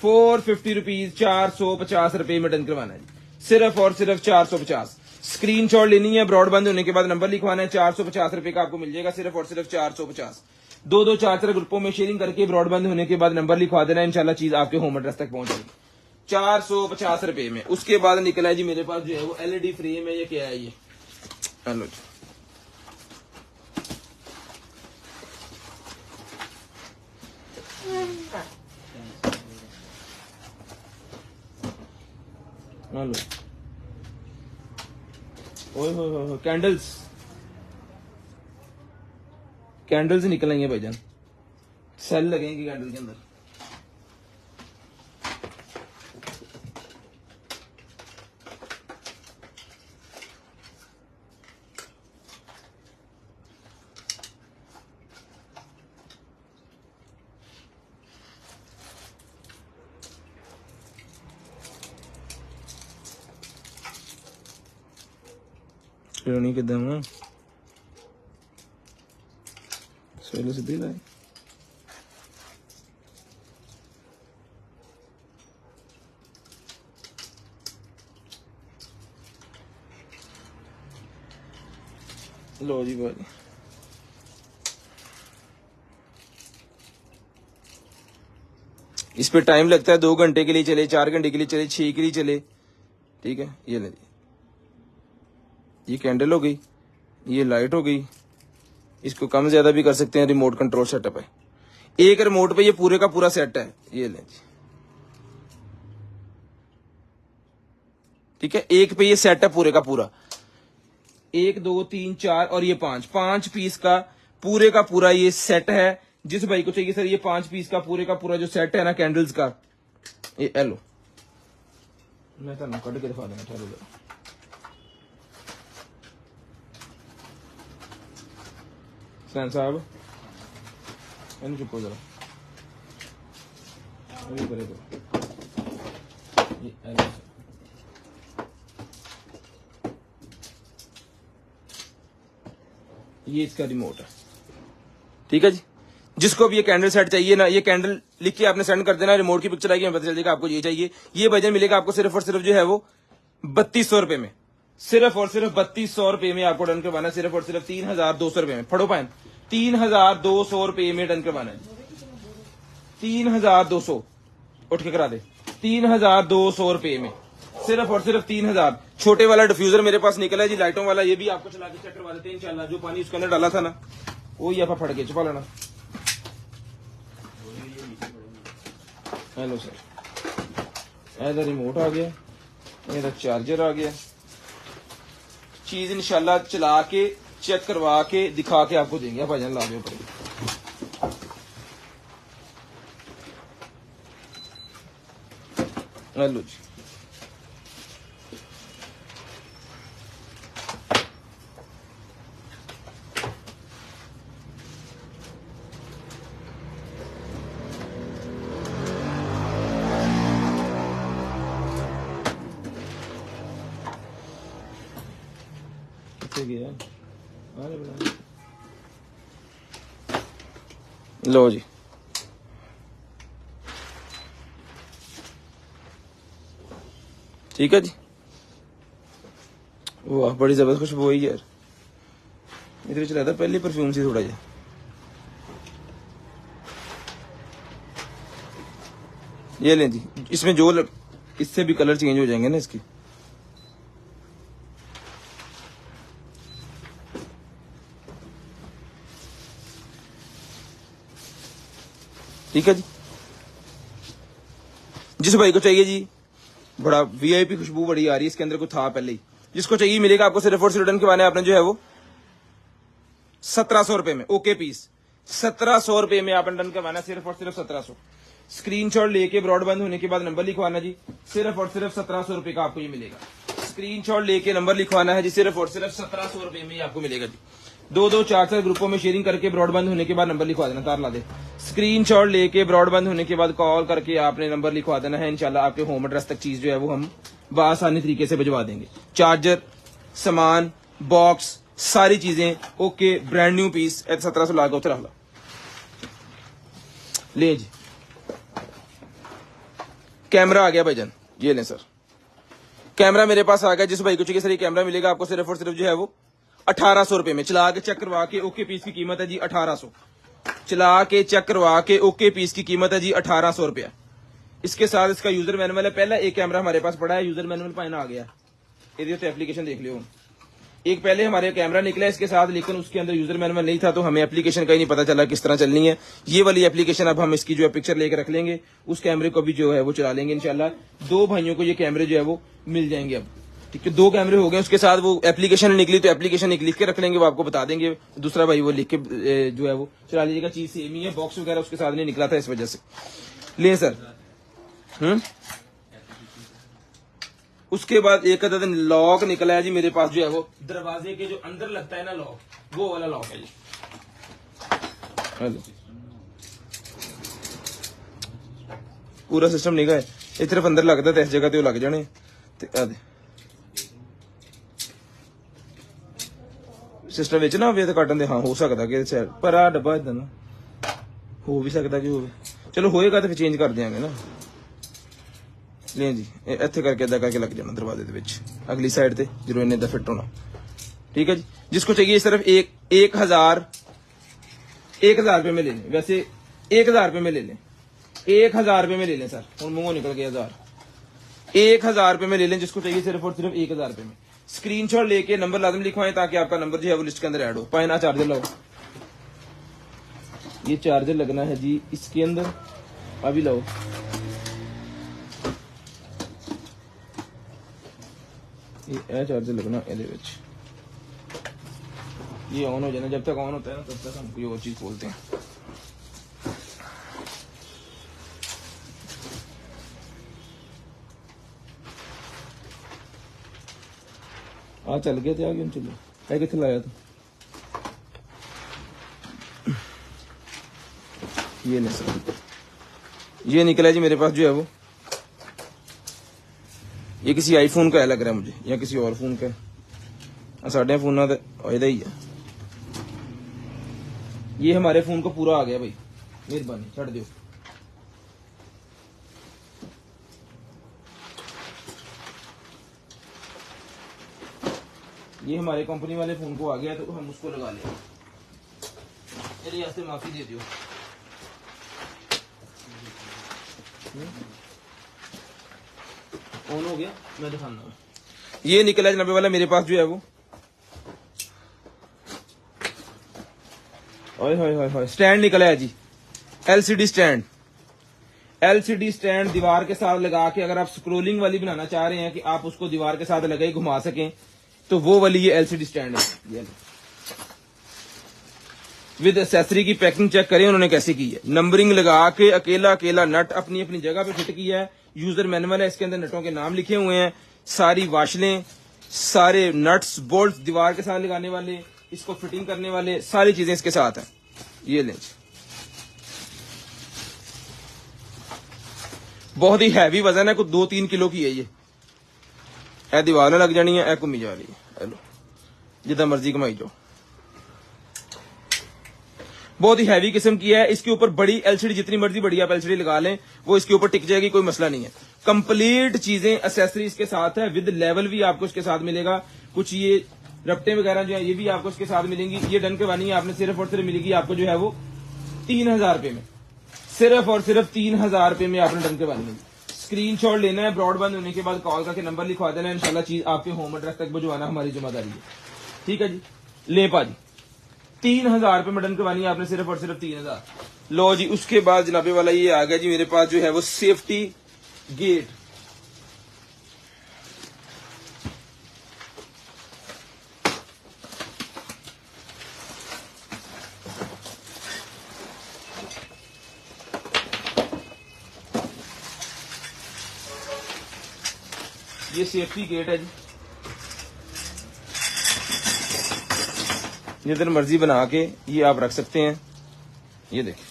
450 रुपीज 450 रुपए में डन करवाना है जी, सिर्फ और सिर्फ 450। स्क्रीनशॉट लेनी है, ब्रॉडबैंड होने के बाद नंबर लिखवाना है, 450 रुपए का आपको मिल जाएगा, सिर्फ और सिर्फ 450। 2-2 4-4 ग्रुपों में शेयरिंग करके ब्रॉडबैंड होने के बाद नंबर लिखवा देना, इंशाल्लाह चीज आपके होम एड्रेस तक पहुंच जाएगी 450 रुपए में। उसके बाद निकला है जी मेरे पास जो है वो एलईडी फ्रेम है। ये क्या है ये, हेलो जी, हाँ लो ओए हो कैंडल्स कैंडल्स निकलेंगे भाईजान, सेल लगेंगे कैंडल के अंदर। श्रेणी के दम सवेले सीधी लाए लो जी भाई। इस पे टाइम लगता है 2 घंटे के लिए चले, 4 घंटे के लिए चले, 6 के लिए चले। ठीक है, ये ले जी, ये कैंडल हो गई, ये लाइट हो गई। इसको कम ज्यादा भी कर सकते हैं, रिमोट कंट्रोल सेटअप है। एक रिमोट पे ये पूरे का पूरा सेट है, ये लें जी। ठीक है, एक पे ये सेट है पूरे का पूरा, 1 2 3 4 और ये 5 पीस का पूरे का पूरा ये सेट है। जिस भाई को चाहिए सर ये 5 पीस का पूरे का पूरा जो सेट है ना कैंडल्स का, ये एलो मैं तो कट के दिखा देना। चलो सैन साहब इन चुप हो जरा, ये करे दो, ये एलो ये इसका रिमोट है। ठीक है जी, जिसको भी ये कैंडल सेट चाहिए ना, ये कैंडल लिख के आपने सेंड कर देना, रिमोट की पिक्चर आएगी, पता चल जाएगा आपको ये चाहिए। ये वजन मिलेगा आपको सिर्फ और सिर्फ जो है वो 3200 रुपए में, सिर्फ और सिर्फ 3200 रुपए में आपको डन करवाना, सिर्फ और सिर्फ 3200 रुपए में। फड़ो पाए 3200 रुपए में डन करवाना है। 3200 उठ के करा दे, 3200 रुपए में सिर्फ और सिर्फ 3000। छोटे वाला डिफ्यूजर मेरे पास निकला है जी, लाइटों वाला, ये भी आपको चला के चेक करवा देते हैं इंशाल्लाह। जो पानी उसके अंदर डाला था ना वो ये फट के छुपा लेना। हेलो सर, इधर रिमोट आ गया, इधर चार्जर आ गया। चीज इंशाल्लाह चला के चेक करवा के दिखा के आपको देंगे। भाईजान ला दो ऊपर, हेलो जी। गया लो जी, ठीक है जी। वाह बड़ी जबरदस्त खुशबू है यार, इधर चला था पहले परफ्यूम से थोड़ा जा। ये लें जी, इसमें जो इससे भी कलर चेंज हो जाएंगे ना इसकी। ठीक है जी, जिस भाई को चाहिए जी, बड़ा वीआईपी खुशबू बड़ी आ रही है इसके अंदर, कुछ था पहले ही। जिसको चाहिए मिलेगा आपको सिर्फ और सिर्फ डन करवाने आपने जो है वो 1700 रुपए में। ओके पीस 1700 रुपए में आपने डन करवाना, सिर्फ और सिर्फ 1700। स्क्रीनशॉट लेके ब्रॉडबैंड होने के बाद नंबर लिखवाना जी, सिर्फ और सिर्फ 1700 रुपए का आपको ये मिलेगा। स्क्रीनशॉट लेके नंबर लिखवाना है जी, सिर्फ और सिर्फ 1700 रुपए में आपको मिलेगा जी। 2 4 ग्रुपों में शेयरिंग करके ब्रॉडबैंड होने के बाद नंबर लिखवा देना। तार ला दे, स्क्रीनशॉट लेके ब्रॉडबैंड होने के बाद कॉल करके आपने नंबर लिखवा देना है। इंशाल्लाह आपके होम एड्रेस तक चीज जो है वो हम बआसानी तरीके से भिजवा देंगे। चार्जर, सामान, बॉक्स, सारी चीजें ओके, ब्रांड न्यू पीस। 1700 ला के उतर ला ले जी। कैमरा आ गया भाईजान, ये लें सर, कैमरा मेरे पास आ गया। जिस भाई को चाहिए सर ये कैमरा मिलेगा आपको सिर्फ और सिर्फ जो है वो 1800 रुपए में। चला के चेक करवा के ओके पीस की कीमत है जी 1800। चला के चेक करवा के ओके पीस की कीमत है जी 1800 रुपया। इसके साथ इसका यूजर मैनुअल है। पहला एक कैमरा हमारे पास पड़ा है, यूजर मैनुअल पाइन आ गया, ये तो एप्लीकेशन देख लियो। एक पहले हमारे कैमरा निकला इसके साथ, लेकिन उसके अंदर यूजर मैनुअल नहीं था, तो हमें एप्लीकेशन का ही नहीं पता चला किस तरह चलनी है। ये वाली एप्लीकेशन अब हम इसकी जो है पिक्चर लेकर रख लेंगे, उस कैमरे को भी जो है वो चला लेंगे इंशाल्लाह। 2 भाइयों को ये कैमरे जो है वो मिल जाएंगे अब, ठीक है। 2 कैमरे हो गए, उसके साथ वो एप्लीकेशन निकली, तो एप्लीकेशन एक लिख के रख लेंगे, वो आपको बता देंगे। दूसरा भाई वो लिख के जो है वो चला लीजिएगा। चीज सेम ही है, बॉक्स वगैरह उसके साथ नहीं निकला था इस वजह से। ले सर। उसके बाद एक अदद लॉक निकला है जी मेरे पास, जो है वो दरवाजे के जो अंदर लगता है ना लॉक, वो वाला लॉक है जी। हेलो, पूरा सिस्टम निका है, एक तरफ अंदर लगता है, इस जगह ते लग जाने सिस्टम विच ना होवे ते कटन दे। हाँ हो सकता कि पर आ डब्बा इदा ना हो भी सकता कि हो, चलो होएगा तो फिर चेंज कर देंगे ना। ले जी इत्थे करके इदा करके लग जाना दरवाजे दे विच, अगली साइड ते जरूर इन्ने दा फिट होना, ठीक है जी। जिसको चाहिए इस तरफ 1000 रुपए में ले लें, वैसे 1000 रुपए में ले लें, 1000 रुपए में ले लें सर, हूं मुंह निकल गया 1000 रुपए में ले लें, जिसको चाहिए सिर्फ और सिर्फ 1000 रुपए में। स्क्रीनशॉट लेके नंबर लाजम लिखवाएं ताकि आपका नंबर जो है वो लिस्ट के अंदर ऐड हो पाए ना। चार्जर लाओ, ये चार्जर लगना है जी इसके अंदर, अभी लाओ। ये चार्जर लगना ये ये ऑन हो जाना, जब तक ऑन होता है ना तब तक हम कोई और चीज बोलते हैं। आ चल गया थे, आगे चलो है कितने लाया था ये नहीं सर, ये निकला जी मेरे पास जो है वो, ये किसी आईफोन का है लग रहा है मुझे, या किसी और फोन का है। साढ़े फोन तो ही है, ये हमारे फोन को पूरा आ गया भाई, मेहरबानी छड़ दो। ये हमारे कंपनी वाले फोन को आ गया, तो हम उसको लगा लेंगे। मेरे वास्ते माफी दे दियो। ऑन हो गया, मैं दिखाना हूँ। ये निकला जनाबे वाला मेरे पास जो है वो, ओए होए होए होए, स्टैंड निकला है जी, एलसीडी स्टैंड। एलसीडी स्टैंड दीवार के साथ लगा के, अगर आप स्क्रोलिंग वाली बनाना चाह रहे हैं कि आप उसको दीवार के साथ लगा ही घुमा सकें, तो वो वाली ये एलसीडी स्टैंड है। विद एक्सेसरी की पैकिंग चेक करें उन्होंने कैसे की है, नंबरिंग लगा के अकेला अकेला नट अपनी अपनी जगह पे फिट किया है। यूजर मैनुअल है, इसके अंदर नटों के नाम लिखे हुए हैं, सारी वाशलें, सारे नट्स बोल्ट दीवार के साथ लगाने वाले, इसको फिटिंग करने वाले, सारी चीजें इसके साथ हैं। ये लें, बहुत ही हैवी वजन है, कुछ 2-3 किलो की है ये। है दीवार में लग जानी है, घूमी जा रही है, हेलो जितना मर्जी कमाई जाओ। बहुत ही हैवी किस्म की है। इसके ऊपर बड़ी एलसीडी, जितनी मर्जी बड़ी आप एलसीडी लगा लें वो इसके ऊपर टिक जाएगी, कोई मसला नहीं है। कंप्लीट चीजें एक्सेसरी इसके साथ है, विद लेवल भी आपको इसके साथ मिलेगा। कुछ ये रपटे वगैरह जो है ये भी आपको इसके साथ मिलेंगी। ये डन करवानी है आपने, सिर्फ और सिर्फ मिलेगी आपको जो है वो 3000 रुपए में, सिर्फ और सिर्फ 3000 रुपए में आपने डन करवानी है। स्क्रीनशॉट लेना है, ब्रॉडबैंड होने के बाद कॉल करके नंबर लिखवा देना है, इंशाल्लाह चीज आपके होम एड्रेस तक भिजवाना हमारी जिम्मेदारी है, ठीक है जी। ले पाजी 3000 रुपए में डन करवानी है आपने, सिर्फ और सिर्फ 3000। लो जी, उसके बाद जनाबे वाला ये आ गया जी मेरे पास जो है वो सेफ्टी गेट। ये सेफ्टी गेट है जी, जितने मर्जी बना के ये आप रख सकते हैं। ये देखिए,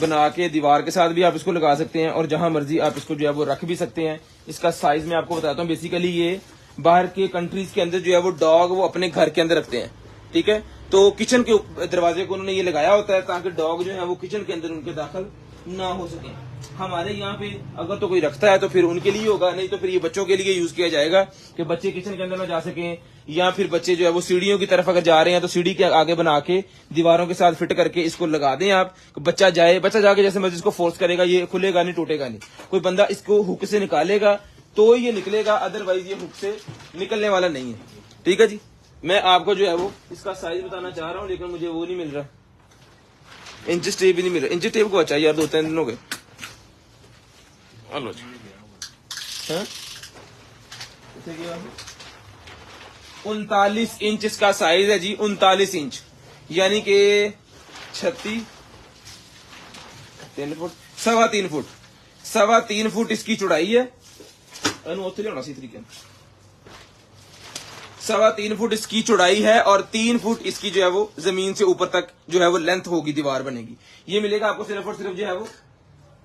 बना के दीवार के साथ भी आप इसको लगा सकते हैं और जहां मर्जी आप इसको जो है वो रख भी सकते हैं। इसका साइज मैं आपको बताता हूँ। बेसिकली ये बाहर के कंट्रीज के अंदर जो है वो डॉग वो अपने घर के अंदर रखते हैं, ठीक है। तो किचन के दरवाजे को उन्होंने ये लगाया होता है ताकि डॉग जो है वो किचन के अंदर उनके दाखिल ना हो सके। हमारे यहाँ पे अगर तो कोई रखता है तो फिर उनके लिए होगा, नहीं तो फिर ये बच्चों के लिए यूज किया जाएगा कि बच्चे किचन के अंदर ना जा सकें, या फिर बच्चे जो है वो सीढ़ियों की तरफ अगर जा रहे हैं तो सीढ़ी के आगे बना के दीवारों के साथ फिट करके इसको लगा दें आप। बच्चा जाए, बच्चा जाके जैसे मर्जी इसको फोर्स करेगा, ये खुलेगा नहीं, टूटेगा नहीं। कोई बंदा इसको हुक से निकालेगा तो ये निकलेगा, अदरवाइज ये हुक से निकलने वाला नहीं है, ठीक है जी। मैं आपको जो है वो इसका साइज बताना चाह रहा हूँ, लेकिन मुझे वो नहीं मिल रहा, इंच टेप भी नहीं मिल रहा। इंच टेप को अच्छा यार 2-3 दिन हो गए। हेलो जी, हाँ? 39 इंच इसका साइज है जी, 39 इंच, यानी कि 36 3 फुट 3.25 फुट 3.25 फुट इसकी चौड़ाई है। उत्थे लियाना सी तरीके 3.25 फुट इसकी चौड़ाई है और 3 फुट इसकी जो है वो जमीन से ऊपर तक जो है वो लेंथ होगी, दीवार बनेगी। ये मिलेगा आपको सिर्फ और सिर्फ जो है वो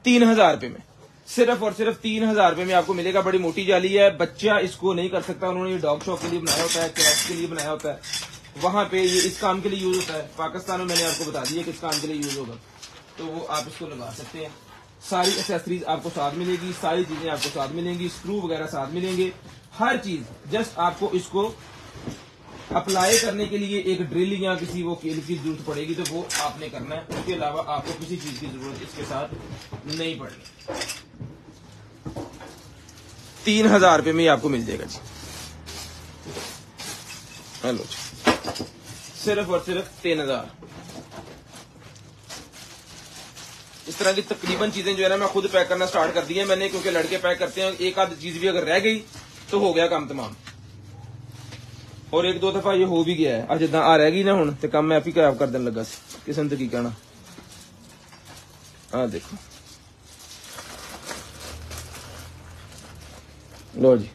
3000 रुपए में, सिर्फ और सिर्फ 3000 रुपए में आपको मिलेगा। बड़ी मोटी जाली है, बच्चा इसको नहीं कर सकता, उन्होंने ये डॉग शॉप के लिए बनाया होता है, कैट्स के लिए बनाया होता है, वहां पे ये इस काम के लिए यूज होता है। पाकिस्तान में मैंने आपको बता दिया किस काम के लिए यूज होगा, तो वो आप इसको लगा सकते हैं। सारी एक्सेसरीज आपको साथ मिलेगी, सारी चीजें आपको साथ मिलेंगी, स्क्रू वगैरह साथ मिलेंगे, हर चीज। जस्ट आपको इसको अप्लाई करने के लिए एक ड्रिल या किसी वो केल की जरूरत पड़ेगी, तो वो आपने करना है। उसके अलावा आपको किसी चीज की जरूरत इसके साथ नहीं पड़ेगी। 3000 रुपए में आपको मिल जाएगा जी। हेलो जी, सिर्फ और सिर्फ 3000। इस तरह की तकरीबन चीजें जो है ना मैं खुद पैक करना स्टार्ट कर दी है मैंने, क्योंकि लड़के पैक करते हैं, एक आध चीज भी अगर रह गई तो हो गया काम तमाम। और एक दो दफा ये हो भी गया है, जिदा आ रह गई ना हुण ते काम मैं आप ही खराब कर देने लगा सी, किसी ने की कहना। आ देखो लो जी,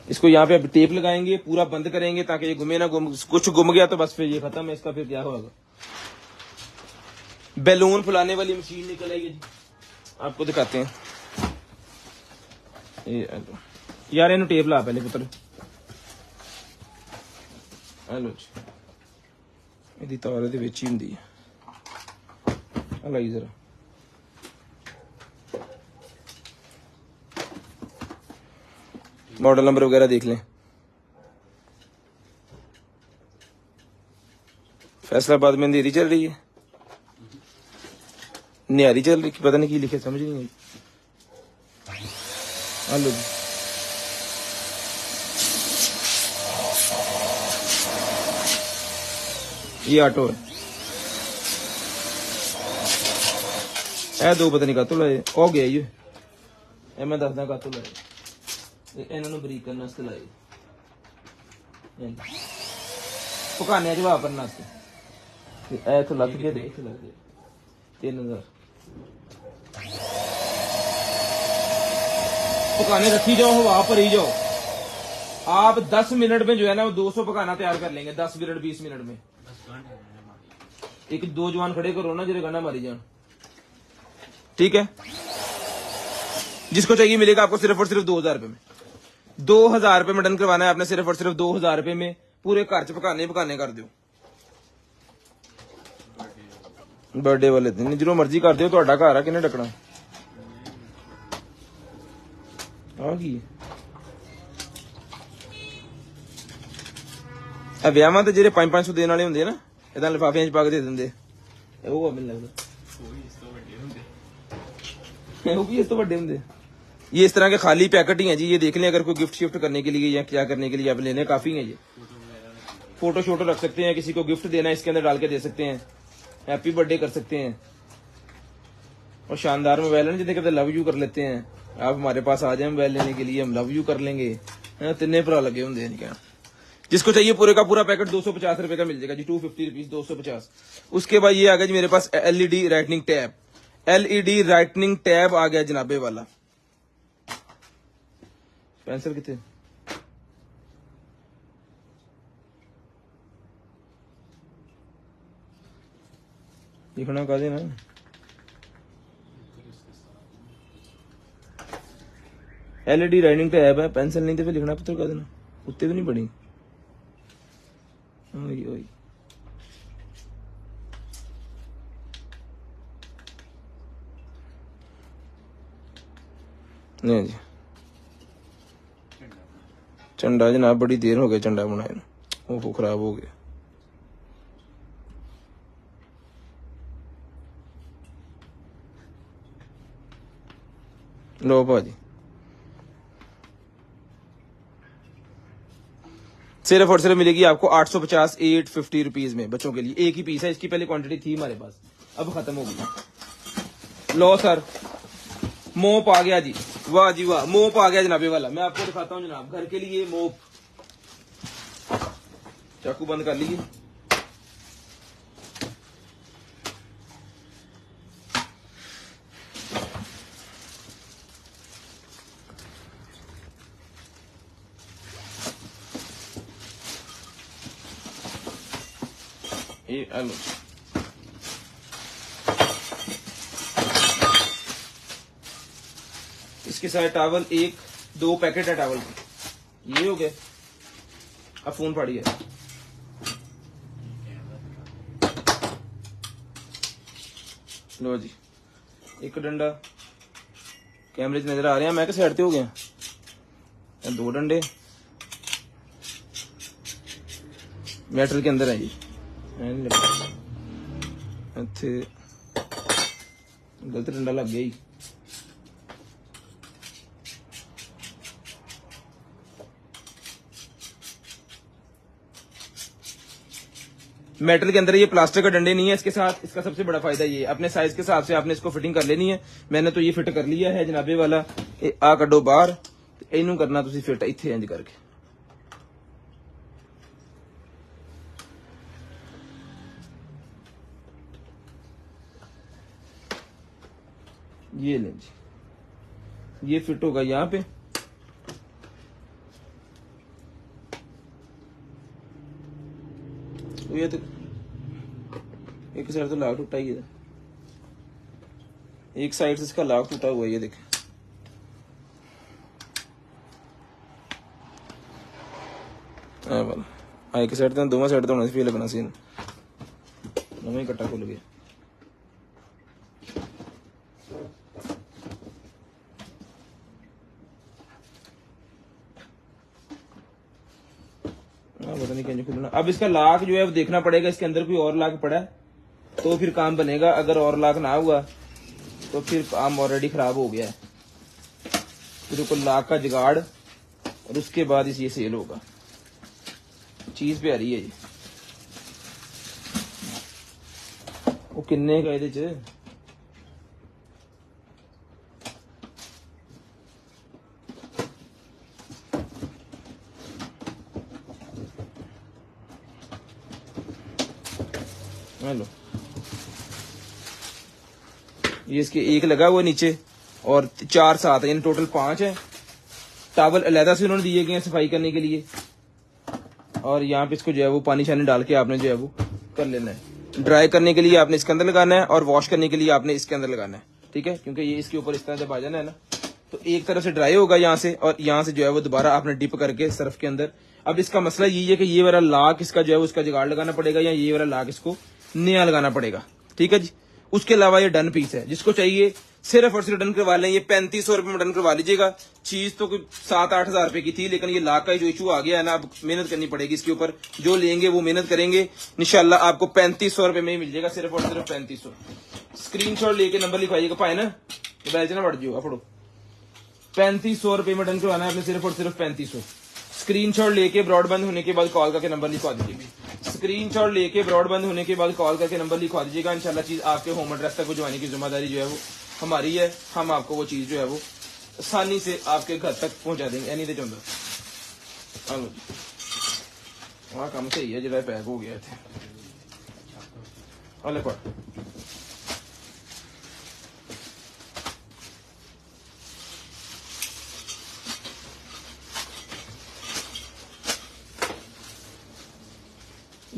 इसको यहाँ पे अब टेप लगाएंगे, पूरा बंद करेंगे ताकि ये घूमे ना, कुछ गुम गया तो बस फिर ये खत्म है, इसका फिर क्या होगा। बैलून फुलाने वाली मशीन निकल आएगी जी, आपको दिखाते हैं। ये यार इन्हें टेप ला पहले पुत्र। हेलो जी, ਇਹਦੀ ਤਾਰ ਇਹਦੇ ਵਿੱਚ ਹੀ ਹੁੰਦੀ ਹੈ, ਆ ਲਈ ਜ਼ਰਾ। मॉडल नंबर वगैरह देख लें। फैसलाबाद में अंधेरी चल रही है, निहारी चल रही, पता नहीं की लिखे समझ नहीं आई। हेलो जी, ये ऑटो है, ए दो पता नहीं कातों लाए, हो गया ये मैं दसदा कातों लाए, इन्होंने बरीक करने वास्ते लाए, पकाने जवाब करने वास्ते। इथों लग गया, इथों लग गया 3000। पकाने रखी जाओ, हवा भरी जाओ, आप 10 मिनट में जो है ना वो 200 पकाना तैयार कर लेंगे। 10 मिनट 20 मिनट में एक दो जवान खड़े करो ना जरे गंडा मारी जान, ठीक है। जिसको चाहिए मिलेगा आपको सिर्फ और सिर्फ 2000 रुपए में। 2000 रुपए में डन करवाना है आपने, सिर्फ और सिर्फ 2000 रुपए में पूरे घर च पकाने कर दो। बर्थडे वाले दिन जो मर्जी कर दो, ਤੁਹਾਡਾ घर आ किन्ने डकना आ गई। ਵਿਆਹਾਂ ਤੇ ਜਿਹੜੇ 500 ਦੇਣ ਵਾਲੇ ਹੁੰਦੇ ਆ ਨਾ, ਇਦਾਂ ਲਿਫਾਫਿਆਂ 'ਚ ਪਾ ਕੇ ਦੇ ਦਿੰਦੇ, ਉਹ ਆ ਮੈਨੂੰ लगता वो भी इस तो बड़े होंगे। ये इस तरह के खाली पैकेट ही हैं जी, ये देख लें अगर कोई गिफ्ट शिफ्ट करने के लिए या क्या करने के लिए आप लेने काफी हैं। ये फोटो शोटो रख सकते हैं, किसी को गिफ्ट देना है इसके अंदर डाल के दे सकते हैं, हैप्पी बर्थडे कर सकते हैं। और शानदार मोबाइल है, जिन्हें कहते लव यू कर लेते हैं, आप हमारे पास आ जाए मोबाइल लेने के लिए, हम लव यू कर लेंगे। तिन्ने भरा लगे होंगे क्या। जिसको चाहिए पूरे का पूरा पैकेट 250 रुपए का मिल जाएगा जी, 250 रुपीज 250। उसके बाद ये आ गया जी मेरे पास LED writing tab, LED writing tab आ गया जनाबे वाला। पेंसिल कितने लिखना का देना, एलईडी राइटिंग टैब है, पेंसिल नहीं तो फिर लिखना पुत्र का देना, उत्ते भी नहीं पड़ी। ओई ओई नहीं जी, झंडा जनाब बड़ी देर हो गई झंडा बनाए, वो खराब हो गया। लो भाजी सिर्फ और सिर्फ मिलेगी आपको 850 850 रुपीज में बच्चों के लिए। एक ही पीस है, इसकी पहले क्वांटिटी थी हमारे पास, अब खत्म हो गई। लो सर, मोप आ गया जी, वाह जी वाह, मोप आ गया जनाबे वाला। मैं आपको दिखाता हूँ जनाब, घर के लिए मोप। चाकू बंद कर लीजिए। ये आलू इसके साथ टावल, एक 2 पैकेट है टावल के, ये हो गया। अब फोन फाड़िए। लो जी, एक डंडा, कैमरे नजर आ रहे हैं, मैं कैसे हटते हो गया। 2 डंडे मेटल के अंदर है जी, इत्थे गलत डंडा लग गया ही। मेटल के अंदर, ये प्लास्टिक का डंडे नहीं है इसके साथ। इसका सबसे बड़ा फायदा ये, अपने साइज के हिसाब से आपने इसको फिटिंग कर लेनी है। मैंने तो ये फिट कर लिया है जनाबे वाला। आ कड्डो बाहर, इनू करना तुसी फिट इत्थे इंज करके। ये लें जी, ये फिट होगा यहाँ पे। ये तो एक साइड तो लाख टूटा ही है, एक साइड से इसका लाख टूटा हुआ है, ये देखें। एक साइड तो दोनों साइड तो होना चाहिए लगना सीन, नवा ही कट्टा खुल गया। पता नहीं क्या खुलना। अब इसका लाख जो है वो देखना पड़ेगा, इसके अंदर कोई और लाख पड़ा है तो फिर काम बनेगा। अगर और लाख ना हुआ तो फिर काम ऑलरेडी खराब हो गया है। फिर को लाख का जुगाड़ और उसके बाद ये सेल होगा। चीज पे आ रही है ये, वो किन्ने का ये च लो, ये इसके एक लगा हुआ नीचे और 4 साथ है, यानी टोटल 5 है। टावल अलहदा से उन्होंने दिए गए हैं सफाई करने के लिए। और यहाँ पे इसको जो है वो पानी शानी डाल के आपने जो है वो कर लेना है। ड्राई करने के लिए आपने इसके अंदर लगाना है और वॉश करने के लिए आपने इसके अंदर लगाना है, ठीक है। क्योंकि ये इसके ऊपर इस तरह जब आ जाना है ना, तो एक तरफ से ड्राई होगा यहाँ से, और यहाँ से जो है वो दोबारा आपने डिप करके सर्फ के अंदर। अब इसका मसला यही है कि ये वाला लाख इसका जो है उसका जुगाड़ लगाना पड़ेगा, या ये वाला लाख इसको नया लगाना पड़ेगा, ठीक है जी। उसके अलावा ये डन पीस है, जिसको चाहिए सिर्फ और सिर्फ डन करवा लें। ये 3500 रुपए में डन करवा लीजिएगा। चीज तो कोई 7-8 हजार रुपए की थी, लेकिन ये लाख का जो इशू आ गया है ना, अब मेहनत करनी पड़ेगी इसके ऊपर। जो लेंगे वो मेहनत करेंगे, इंशाल्लाह आपको 3500 रुपए में ही मिल जाएगा, सिर्फ और सिर्फ 3500। स्क्रीनशॉट लेके नंबर लिखवाइएगा पाए ना, तो बैच ना बढ़ जाओ अपड़ो। 3500 रुपए में डन करवाना है आपने, सिर्फ और सिर्फ 3500। स्क्रीनशॉट लेके ब्रॉडबैंड होने के बाद कॉल करके नंबर लिखवा दीजिएगा। स्क्रीनशॉट लेके ब्रॉडबैंड होने के बाद कॉल करके नंबर लिखवा दीजिएगा। इंशाल्लाह चीज आपके होम एड्रेस तक पहुंचाने की जिम्मेदारी जो है वो हमारी है। हम आपको वो चीज जो है वो आसानी से आपके घर तक पहुंचा देंगे। एनी दे चाहता वहां काम सही है, जो पैक हो गया थे। अले पढ़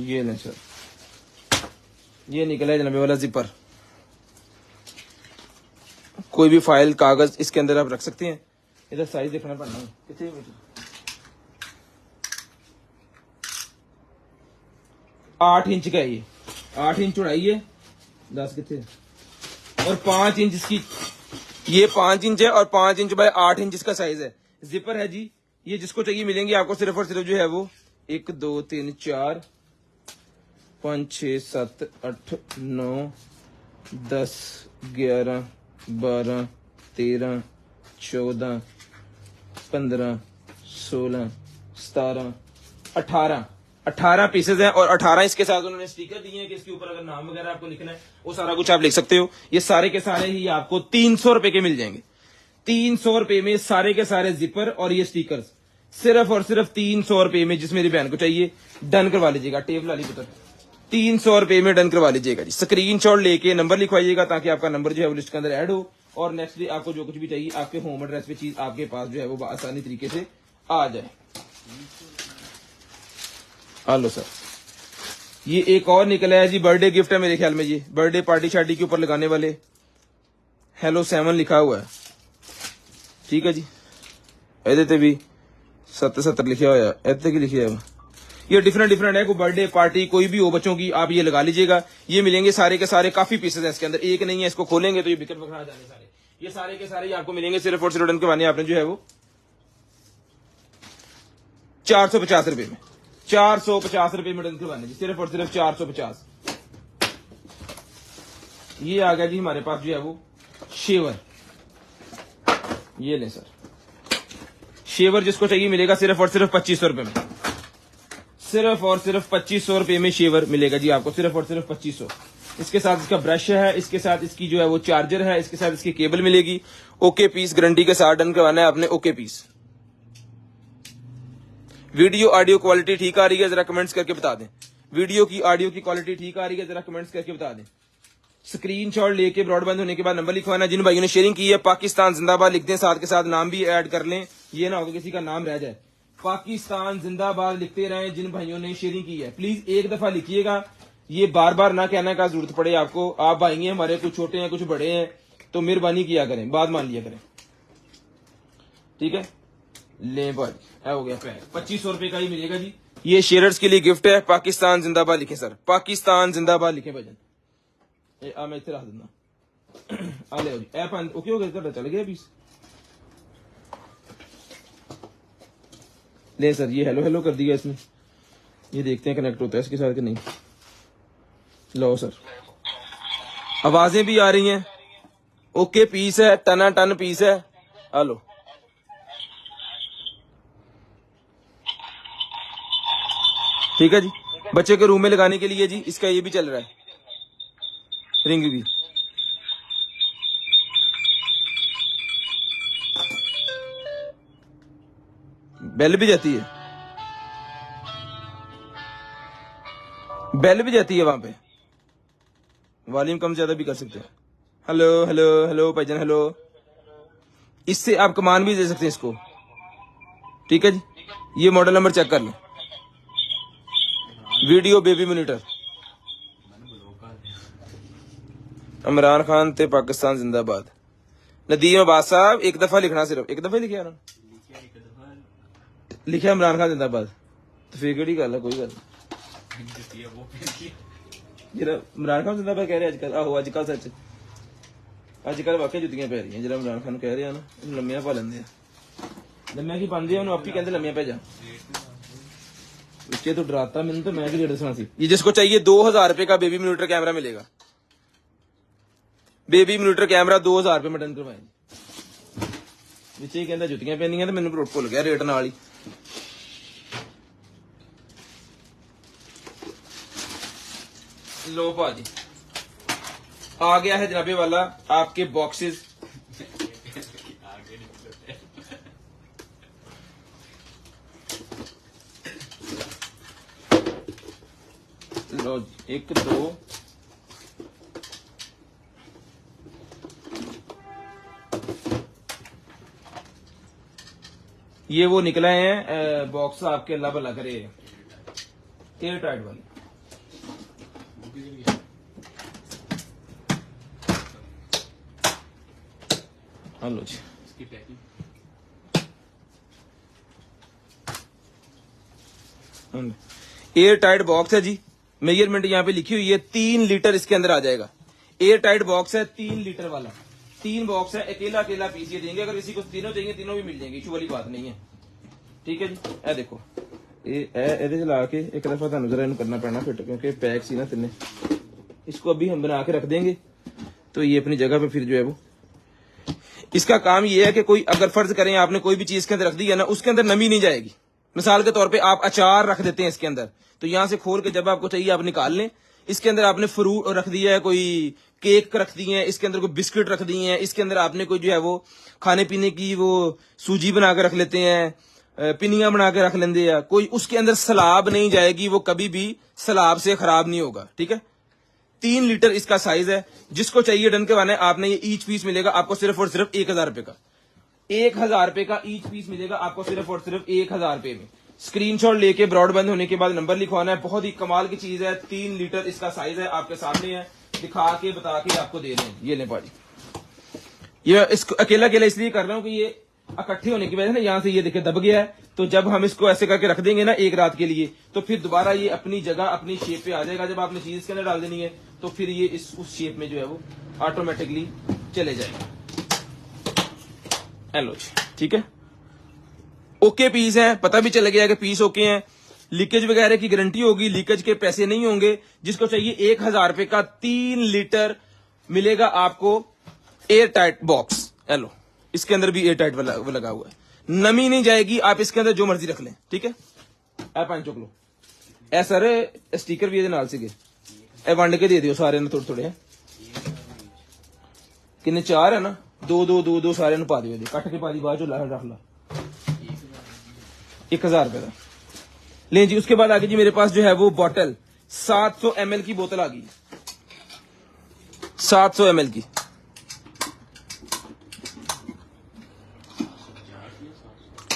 ये नहीं सर, ये निकला है जनाबे वाला जिपर। कोई भी फाइल कागज इसके अंदर आप रख सकते हैं। इधर साइज देखना पड़ना है कितने मीटर, 8 इंच का है ये, 8 इंच चौड़ाई है, 10 कितने और 5 इंच इसकी, ये 5 इंच है और 5 इंच बाय 8 इंच इसका साइज है। जिपर है जी, ये जिसको चाहिए मिलेंगे आपको सिर्फ और सिर्फ जो है वो 1 2 3 4 5 6 7 8 9 10 11 12 13 14 15 16 17 18 पीसेज हैं और 18 इसके साथ उन्होंने स्टिकर दिए हैं कि इसके ऊपर अगर नाम वगैरह आपको लिखना है वो सारा कुछ आप लिख सकते हो। ये सारे के सारे ही आपको 300 रुपए के मिल जाएंगे। 300 रुपए में सारे के सारे जिपर और ये स्टिकर्स सिर्फ और सिर्फ 300 रुपए में। जिस मेरी बहन को चाहिए डन करवा लीजिएगा। टेप ला ली पुत्र, 300 रुपए में डन करवा लीजिएगा जी। स्क्रीनशॉट लेके नंबर लिखवाइएगा ताकि आपका नंबर जो है वो लिस्ट के अंदर ऐड हो और नेक्स्ट डे आपको जो कुछ भी चाहिए आपके होम एड्रेस पे चीज आपके पास जो है वो आसानी तरीके से आ जाए। हेलो सर, ये एक और निकला है जी, बर्थडे गिफ्ट है मेरे ख्याल में, ये बर्थडे पार्टी शार्टी के ऊपर लगाने वाले। हेलो 7 लिखा हुआ है, ठीक है जी। ਇਹਦੇ भी 77 लिखा हुआ है, ऐसे की लिखा है। ये डिफरेंट है, कोई बर्थडे पार्टी कोई भी हो बच्चों की, आप ये लगा लीजिएगा। ये मिलेंगे सारे के सारे, काफी पीसेस हैं इसके अंदर, एक नहीं है। इसको खोलेंगे तो ये बिखर बखरा जाने सारे। ये सारे के सारे आपको मिलेंगे सिर्फ और सिर्फ डन करवाने आपने जो है वो 450 रुपए में। 450 रुपए में डन करवाने जी, सिर्फ और सिर्फ 450। ये आ गया जी हमारे पास जो है वो शेवर। ये ले सर, शेवर जिसको चाहिए मिलेगा सिर्फ और सिर्फ 2500 रुपए में। सिर्फ और सिर्फ 2500 रुपए में शेवर मिलेगा जी आपको, सिर्फ और सिर्फ 2500। इसके साथ इसका ब्रश है, इसके साथ इसकी जो है वो चार्जर है, इसके साथ इसकी केबल मिलेगी। ओके पीस गारंटी के साथ डन करवाना है आपने, okay peace. Video audio quality ठीक आ रही है जरा कमेंट्स करके बता दें। वीडियो की ऑडियो की क्वालिटी ठीक आ रही है जरा कमेंट्स करके बता दें। स्क्रीनशॉट लेके ब्रॉडबैंड होने के बाद नंबर लिखवाना। जिन भाइयों ने शेयरिंग की है पाकिस्तान जिंदाबाद लिख दें, साथ के साथ नाम भी ऐड कर लें, ये ना हो कि किसी का नाम रह जाए। पाकिस्तान जिंदाबाद लिखते रहें। जिन भाइयों ने शेयरिंग की है प्लीज एक दफा लिखिएगा, ये बार बार ना कहने का जरूरत पड़े आपको। आप भाई हैं हमारे, कुछ छोटे हैं कुछ बड़े हैं, तो मेहरबानी किया करें, बात मान लिया करें, ठीक है। ले भाई हो गया पैक, 2500 रुपए का ही मिलेगा जी। ये शेयरर्स के लिए गिफ्ट है। पाकिस्तान जिंदाबाद लिखें सर, पाकिस्तान जिंदाबाद लिखें भजन। मैं इतने रख देना। आ ले जी, ऐप ओके हो गया, चल गया पीस। ले सर, ये हेलो हेलो कर दिया इसने, ये देखते हैं कनेक्ट होता है इसके साथ कि नहीं। लो सर, आवाजें भी आ रही हैं। ओके पीस है, टना टन पीस है। हेलो ठीक है जी, बच्चे के रूम में लगाने के लिए जी। इसका ये भी चल रहा है, रिंग भी। बेल भी जाती है, बेल भी जाती है वहां पे, वॉल्यूम कम ज्यादा भी कर सकते हैं। हेलो हेलो हेलो भाईजान हेलो। इससे आप कमान भी दे सकते हैं इसको, ठीक है जी। ये मॉडल नंबर चेक कर लो, video baby monitor. Imran Khan ते पाकिस्तान जिंदाबाद। नदीम अब्बास साहब एक दफा लिखना, सिर्फ एक दफा लिखा ना, लिखा इमरान खान जिंदाबाद, तो फिर केड़ी गल है, कोई गल जरा इमरान खान जिंदाबाद कह रहे अजकल। आहो अजकल सच, अजकल वाकई जुतियां पै रही जरा इमरान खान कह रहे हैं ना, लम्मिया पा लेंगे। लम्मिया की पाते हैं आप ही कहते लम्मिया भेजा बच्चे, तो डराता मैंने, तो मैं भी दसना सी। ये जिसको चाहिए 2000 रुपए का बेबी मॉनिटर कैमरा मिलेगा। बेबी मॉनिटर कैमरा 2000 रुपए में डन करवाए। बच्चे कहता जुतियां पैनियां, तो मैंने भुल गया रेट नाल ही। लो भाजी आ गया है जनाबे वाला आपके बॉक्सेस। लो 1 2 ये वो निकला है बॉक्स आपके, अल्लाह भला करे, एयर टाइट वाली। हेलो जी, इसकी पैकिंग एयर टाइट बॉक्स है जी। मेजरमेंट यहाँ पे लिखी हुई है, 3 लीटर इसके अंदर आ जाएगा। एयर टाइट बॉक्स है 3 लीटर वाला, 3 बॉक्स है। अकेला अकेला पीस ये देंगे, अगर किसी को तीनों चाहिए तीनों भी मिल जाएंगे, इशू वाली बात नहीं है, ठीक है जी। ए देखो ये ला के एक दफा तुम जरा इन करना पैना फिट, क्योंकि पैक सी ना तिने। इसको अभी हम बना के रख देंगे तो ये अपनी जगह पे फिर जो है वो, इसका काम ये है कि कोई अगर फर्ज करें आपने कोई भी चीज के अंदर रख दी है ना, उसके अंदर नमी नहीं जाएगी। मिसाल के तौर पे आप अचार रख देते हैं इसके अंदर, तो यहां से खोल के जब आपको चाहिए आप निकाल लें। इसके अंदर आपने फ्रूट रख दिया है, कोई केक रख दिए हैं, इसके अंदर कोई बिस्किट रख दिए हैं, इसके अंदर आपने कोई जो है वो खाने पीने की वो सूजी बना के रख लेते हैं, पिनियां बना के रख लेंगे या कोई, उसके अंदर सलाब नहीं जाएगी, वो कभी भी सलाब से खराब नहीं होगा। ठीक है, 3 लीटर इसका साइज है। जिसको चाहिए डन के बना है, आपने ये ईच पीस मिलेगा आपको सिर्फ और सिर्फ 1000 रुपए का। 1000 रुपए का ईच पीस मिलेगा आपको सिर्फ और सिर्फ 1000 रुपए में। स्क्रीनशॉट लेके ब्रॉड बंद होने के बाद नंबर लिखवाना है। बहुत ही कमाल की चीज है, 3 लीटर इसका साइज है, आपके सामने है, दिखा के बता के आपको दे रहे हैं। ये ले पाजी, ये इसको अकेला अकेला इसलिए कर रहा हूं कि ये इकट्ठे होने की वजह से ना यहाँ से ये देखिए दब गया है, तो जब हम इसको ऐसे करके रख देंगे ना एक रात के लिए, तो फिर दोबारा ये अपनी जगह अपनी शेप पे आ जाएगा। जब आपने चीज इसके अंदर डाल देनी है तो फिर ये इस उस शेप में जो है वो ऑटोमेटिकली चले जाएगा। हेलो जी, ठीक है, ओके पीस है, पता भी चल गया कि पीस ओके हैं। लीकेज वगैरह की गारंटी होगी, लीकेज के पैसे नहीं होंगे। जिसको चाहिए 1000 रुपए का 3 लीटर मिलेगा आपको एयर टाइट बॉक्स। हेलो, इसके अंदर भी एयर टाइट लगा हुआ है, नमी नहीं जाएगी, आप इसके अंदर जो मर्जी रख लें। ठीक है, ए 5 चुक लो, ए सर स्टिकर भी नाल सीगे, ए वंड के दे दियो सारे थोड़े थोड़े, किन्ने 4 है ना, 2 सारे पा दियो, कट के पा दी, बाद रख ला 1000 रुपए का ले जी। उसके बाद आगे जी मेरे पास जो है वो बॉटल 700 ml की बोतल आ गई, 700 ml की।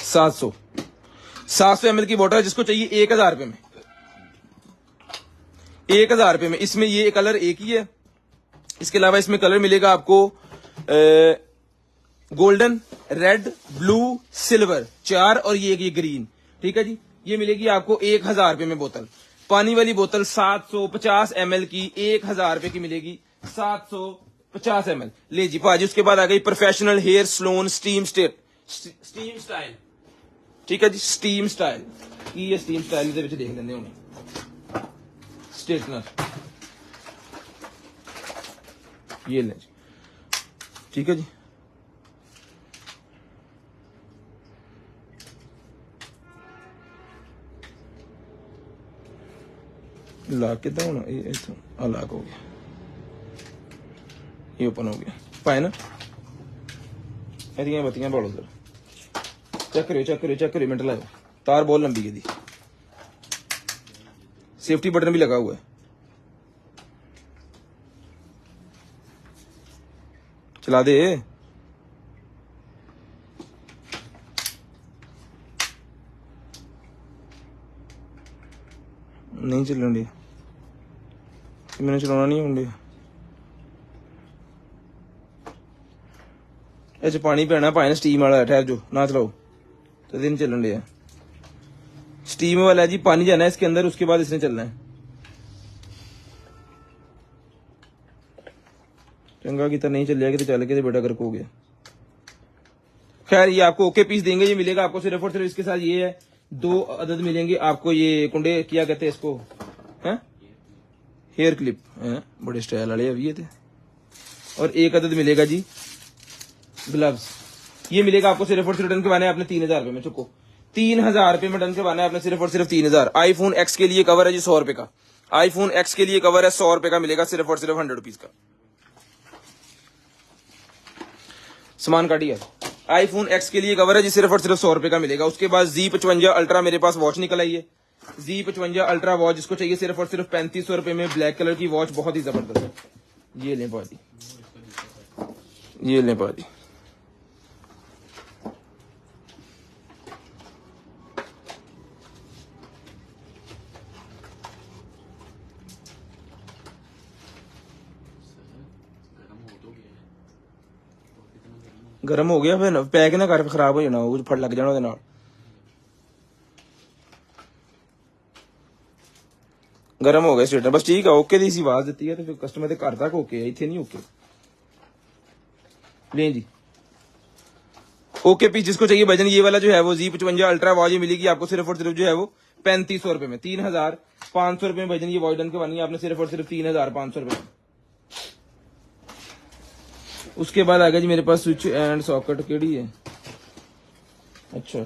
सात सौ ml की बोतल, जिसको चाहिए 1000 रुपए में, 1000 रुपए में। इसमें ये कलर एक ही है, इसके अलावा इसमें कलर मिलेगा आपको गोल्डन, रेड, ब्लू, सिल्वर 4 और ये ग्रीन। ठीक है जी, ये मिलेगी आपको 1000 रुपए में बोतल। पानी वाली बोतल 750 ml की 1000 रुपए की मिलेगी, 750 ml। ले जी पाजी, उसके बाद आ गई professional hair salon steam style. ठीक है जी, स्टीम स्टाइल की ये स्टीम स्टाइल देख लेंगे उन्हें, स्ट्रेटनर ये ले जी। ठीक है जी, लॉक कितना होना, ये लॉक हो गया, ये ओपन हो गया पाए ना। बत्तियां बोलो सर, चेक करियो मिनट लाओ, तार बहुत लंबी है दी, सेफ्टी बटन भी लगा हुआ है, चला दे। नहीं चलन डी, मैंने चलाना नहीं होंगे, ऐसे पानी पैना पाए स्टीम वाला, ठहर जो ना चलाओ तो दिन चलन दिया। स्टीम वाला है जी, पानी जाना है इसके अंदर, उसके बाद इसने चलना है। चंगा की तो नहीं चल जाएगी तो चल के बेटा गर्क हो गया। खैर ये आपको ओके पीस देंगे, ये मिलेगा आपको सिर्फ और सिर्फ इसके साथ ये है 2 अदद मिलेंगे आपको, ये कुंडे क्या कहते हैं इसको, हैं हेयर क्लिप है, बड़े स्टाइल वाले अभी ये थे। और 1 अदद मिलेगा जी ग्लव्स, ये मिलेगा आपको सिर्फ और सिर्फ डन करवाना है आपने 3000 रुपए में। चुको 3000 रुपए में डन करवाना है आपने सिर्फ और सिर्फ 3000। आईफोन एक्स के लिए कवर है जी 100 रुपए का, आईफोन एक्स के लिए कवर है 100 रुपए का मिलेगा सिर्फ और सिर्फ 100 रुपीज का। सामान काटिए, आईफोन एक्स के लिए कवर है जी सिर्फ और सिर्फ 100 रुपए का मिलेगा। उसके बाद Z55 अल्ट्रा मेरे पास वॉच निकल आई है, Z55 अल्ट्रा वॉच, जिसको चाहिए सिर्फ और सिर्फ 3500 रुपए में, ब्लैक कलर की वॉच, बहुत ही जबरदस्त है। ये लें पाजी, ये लें पाजी। गर्म हो गया, फिर पैक ना कर, खराब हो जाना, वो फट लग जाना ਉਹਦੇ ਨਾਲ। गर्म हो गया स्ट्रेटनर, बस ठीक है, ओके दी सी आवाज ਦਿੱਤੀ है तो फिर कस्टमर ਦੇ घर तक ओके है, ਇੱਥੇ नहीं ओके। ले जी ओके पीस, जिसको चाहिए भजन ये वाला जो है वो Z55 अल्ट्रा वॉच मिलेगी आपको सिर्फ और सिर्फ जो है वो 3500 रुपए में, 3500 रुपए में भजन ये वॉच डन करवानी है आपने सिर्फ और सिर्फ 3500 रुपए में। उसके बाद आ गया जी मेरे पास स्विच एंड सॉकेट, केड़ी है, अच्छा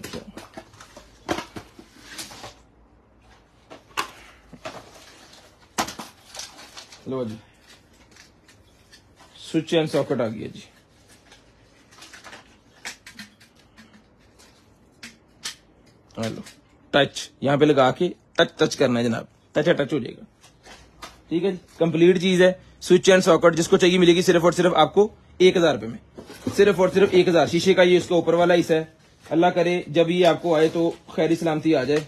लो जी, स्विच एंड सॉकेट आ गया जी। हेलो, टच यहाँ पे लगा के टच करना है जनाब, टच हो जाएगा। ठीक है जी, कंप्लीट चीज है। स्विच एंड सॉकेट जिसको चाहिए मिलेगी सिर्फ और सिर्फ आपको 1000 रुपए में, सिर्फ और सिर्फ 1000। शीशे का ये इसका ऊपर वाला हिस्सा है। अल्लाह करे जब ये आपको आए तो खैरी सलामती आ जाए।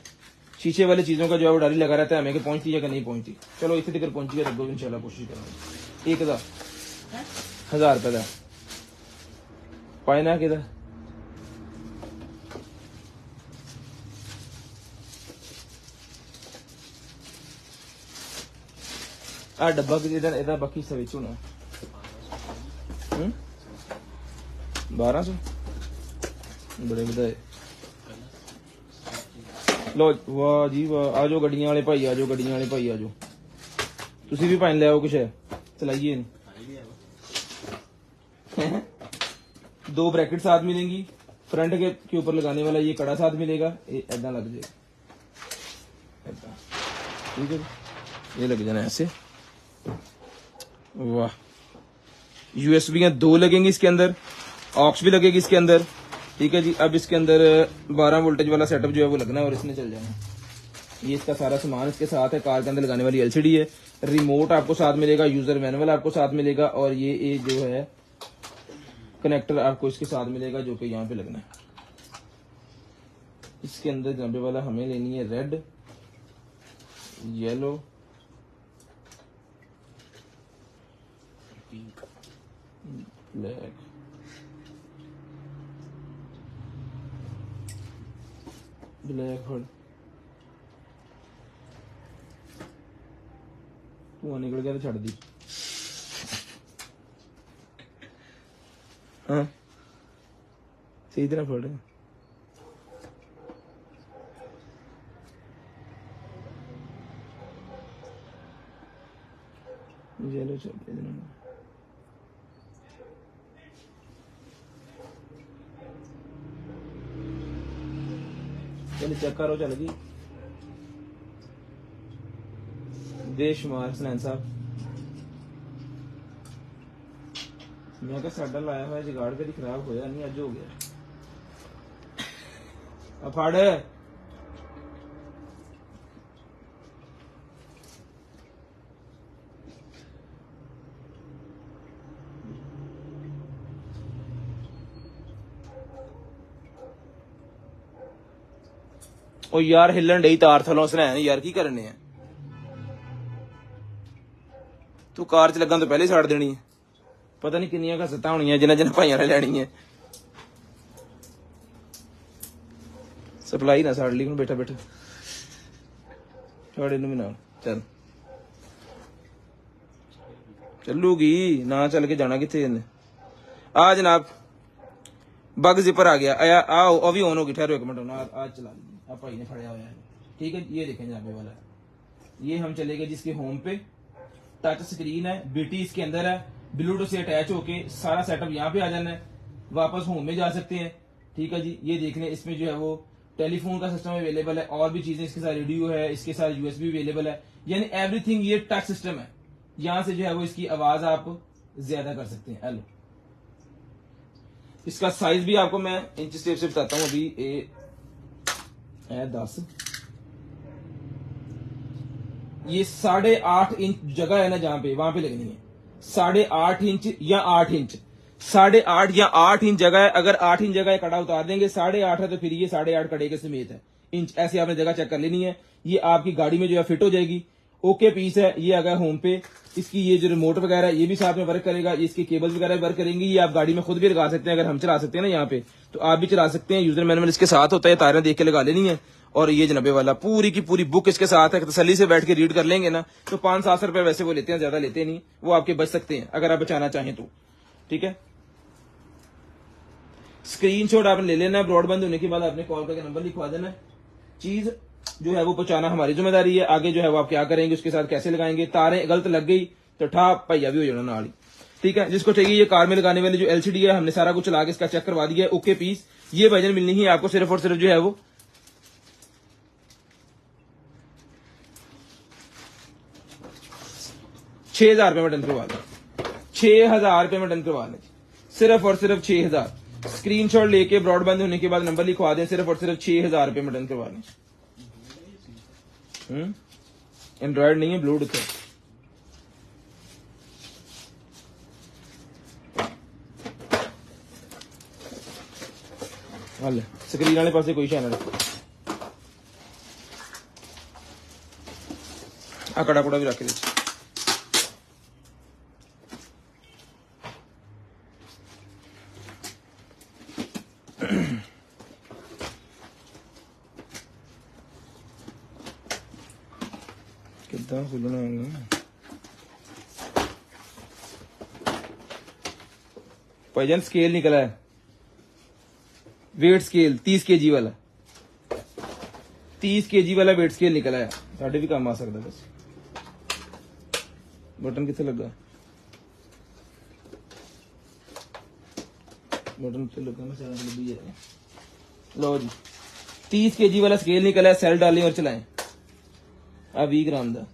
शीशे वाली चीजों का जो है वो डाली लगा रहता है हमें कि पहुंचती है कि नहीं पहुंचती। चलो इतने तक पहुंची है तो इंशाल्लाह कोशिश करेंगे। 1000 रुपए का पाए ना कि आ डब्बा कि ਇਹਦਾ ਬਾਕੀ ਸਵਿਚ ਹੋਣਾ 1200 बड़े ਵਧਾਏ। लो वाह जी वाह, आ जाओ गड्डियां वाले भाई, आ जाओ गड्डियां वाले भाई, आ जाओ। तुसी भी पाइन ले आओ, कुछ है चलाइए। 2 ब्रैकेट साथ मिलेंगी, फ्रंट के ऊपर लगाने वाला ये कड़ा साथ मिलेगा, ऐदा लग जाएगा। ठीक है, ये लग जाना ऐसे। वाह, यूएसबी 2 लगेंगी इसके अंदर, ऑक्स भी लगेगी इसके अंदर। ठीक है जी, अब इसके अंदर 12 वोल्टेज वाला सेटअप जो है वो लगना है और इसने चल जाना। ये इसका सारा सामान इसके साथ है। कार के अंदर लगाने वाली एलसीडी है, रिमोट आपको साथ मिलेगा, यूजर मैनुअल आपको साथ मिलेगा और ये जो है कनेक्टर आपको इसके साथ मिलेगा जो कि यहाँ पे लगना है। इसके अंदर जनाबे वाला हमें लेनी है red, yellow, black, black hold. धुआं निकल गया तो छड़ दी। हाँ सही तरह फोड़ येलो चल चल चेक करो, चल गई बेशुमार हसनैन साहब। मैं क्या साडा लाया हुआ जुगाड़ कभी खराब होया नहीं, अज हो गया। अब फड़ ओ यार हिलन डई तार थलों हसनैन यार की करने हैं तू कार च लगन तो पहले साड़ देनी है। पता नहीं किनिया घसता होनी जिन्हें जिन्हें भाइयों ने लैनी है। सप्लाई ना साड़ ली हूं, बैठा बैठा छोड़ इनू भी ना। चल चलूगी ना, चल के जाना किथे इन्हें। आ जनाब बग जिपर आ गया, आया आओ अभी ऑन होगी। ठहरो एक मिनट, आज चला लीजिए। आप भाई ने फड़या हुआ है। ठीक है, ये देखें जनाबे वाला, ये हम चले गए जिसके होम पे, टच स्क्रीन है, बीटी इसके अंदर है, ब्लूटूथ से अटैच होके सारा सेटअप यहाँ पे आ जाना है। वापस होम में जा सकते हैं। ठीक है जी, ये देख लें, इसमें जो है वो टेलीफोन का सिस्टम अवेलेबल है और भी चीजें इसके साथ, रेडियो है, इसके साथ यूएसबी अवेलेबल है, यानी एवरीथिंग ये टच सिस्टम है। यहां से जो है वो इसकी आवाज आप ज्यादा कर सकते हैं। हेलो, इसका साइज भी आपको मैं इंच टेप से बताता हूं। अभी ये है 10, ये 8.5 इंच जगह है ना जहां पे, वहां पे लगनी है 8.5 इंच या 8 इंच, 8.5 या 8 इंच जगह है। अगर 8 इंच जगह कड़ा उतार देंगे, 8.5 है तो फिर ये 8.5 कड़े के समेत है इंच। ऐसे आपने जगह चेक कर लेनी है। ये आपकी गाड़ी में जो है फिट हो जाएगी। ओके पीस है। ये अगर होम पे इसकी ये जो रिमोट वगैरह ये भी साथ में वर्क करेगा, ये इसकी केबल वगैरह वर्क करेंगी। ये आप गाड़ी में खुद भी लगा सकते हैं, अगर हम चला सकते हैं ना यहाँ पे तो आप भी चला सकते हैं। यूजर मैनुअल इसके साथ होता है, तारें देख के लगा लेनी है। और ये जनाबे वाला पूरी की पूरी बुक इसके साथ है, तसल्ली से बैठ के रीड कर लेंगे ना तो 500-700 रुपए वैसे वो लेते हैं, ज्यादा लेते नहीं, वो आपके बच सकते हैं अगर आप बचाना चाहें तो। ठीक है, स्क्रीनशॉट आपने ले लेना है, ब्रॉडबैंड होने के बाद आपने कॉल करके नंबर लिखवा देना है। चीज जो है वो पहुंचाना हमारी जिम्मेदारी है। आगे जो है वो आप क्या करेंगे, उसके साथ कैसे लगाएंगे। तारें गलत लग गई तो ठा भैया भी हो जाना नाल ही। ठीक है, जिसको चाहिए ये कार में लगाने वाली जो एलसीडी है, हमने सारा कुछ चला के इसका चेक करवा दिया है। ओके पीस, ये वर्जन मिलनी है आपको सिर्फ और सिर्फ जो है वो 6,000 रुपए में डन करवा लें, 6,000 रुपए में डन करवा लें, सिर्फ और सिर्फ 6,000। स्क्रीनशॉट लेके ब्रॉडबैंड होने के बाद नंबर लिखवा दें, सिर्फ और सिर्फ 6,000 रुपए में डन करवा लें। एंड्रॉइड नहीं है, ब्लूटूथ है। हल स्क्रीन वाले पासे कोई चैनल आ कड़ा कुड़ा भी रख दे। कितना खुलना है भाईजान। स्केल निकला है, वेट स्केल 30 kg वाला, 30 kg वाला वेट स्केल निकला है। साढ़े भी काम आ सकता है। बस बटन कितने लगा, बटन तो लगा ना, लो जी 30 kg वाला स्केल निकला है। सेल डालें और चलाएं। आ 20 ग्राम दा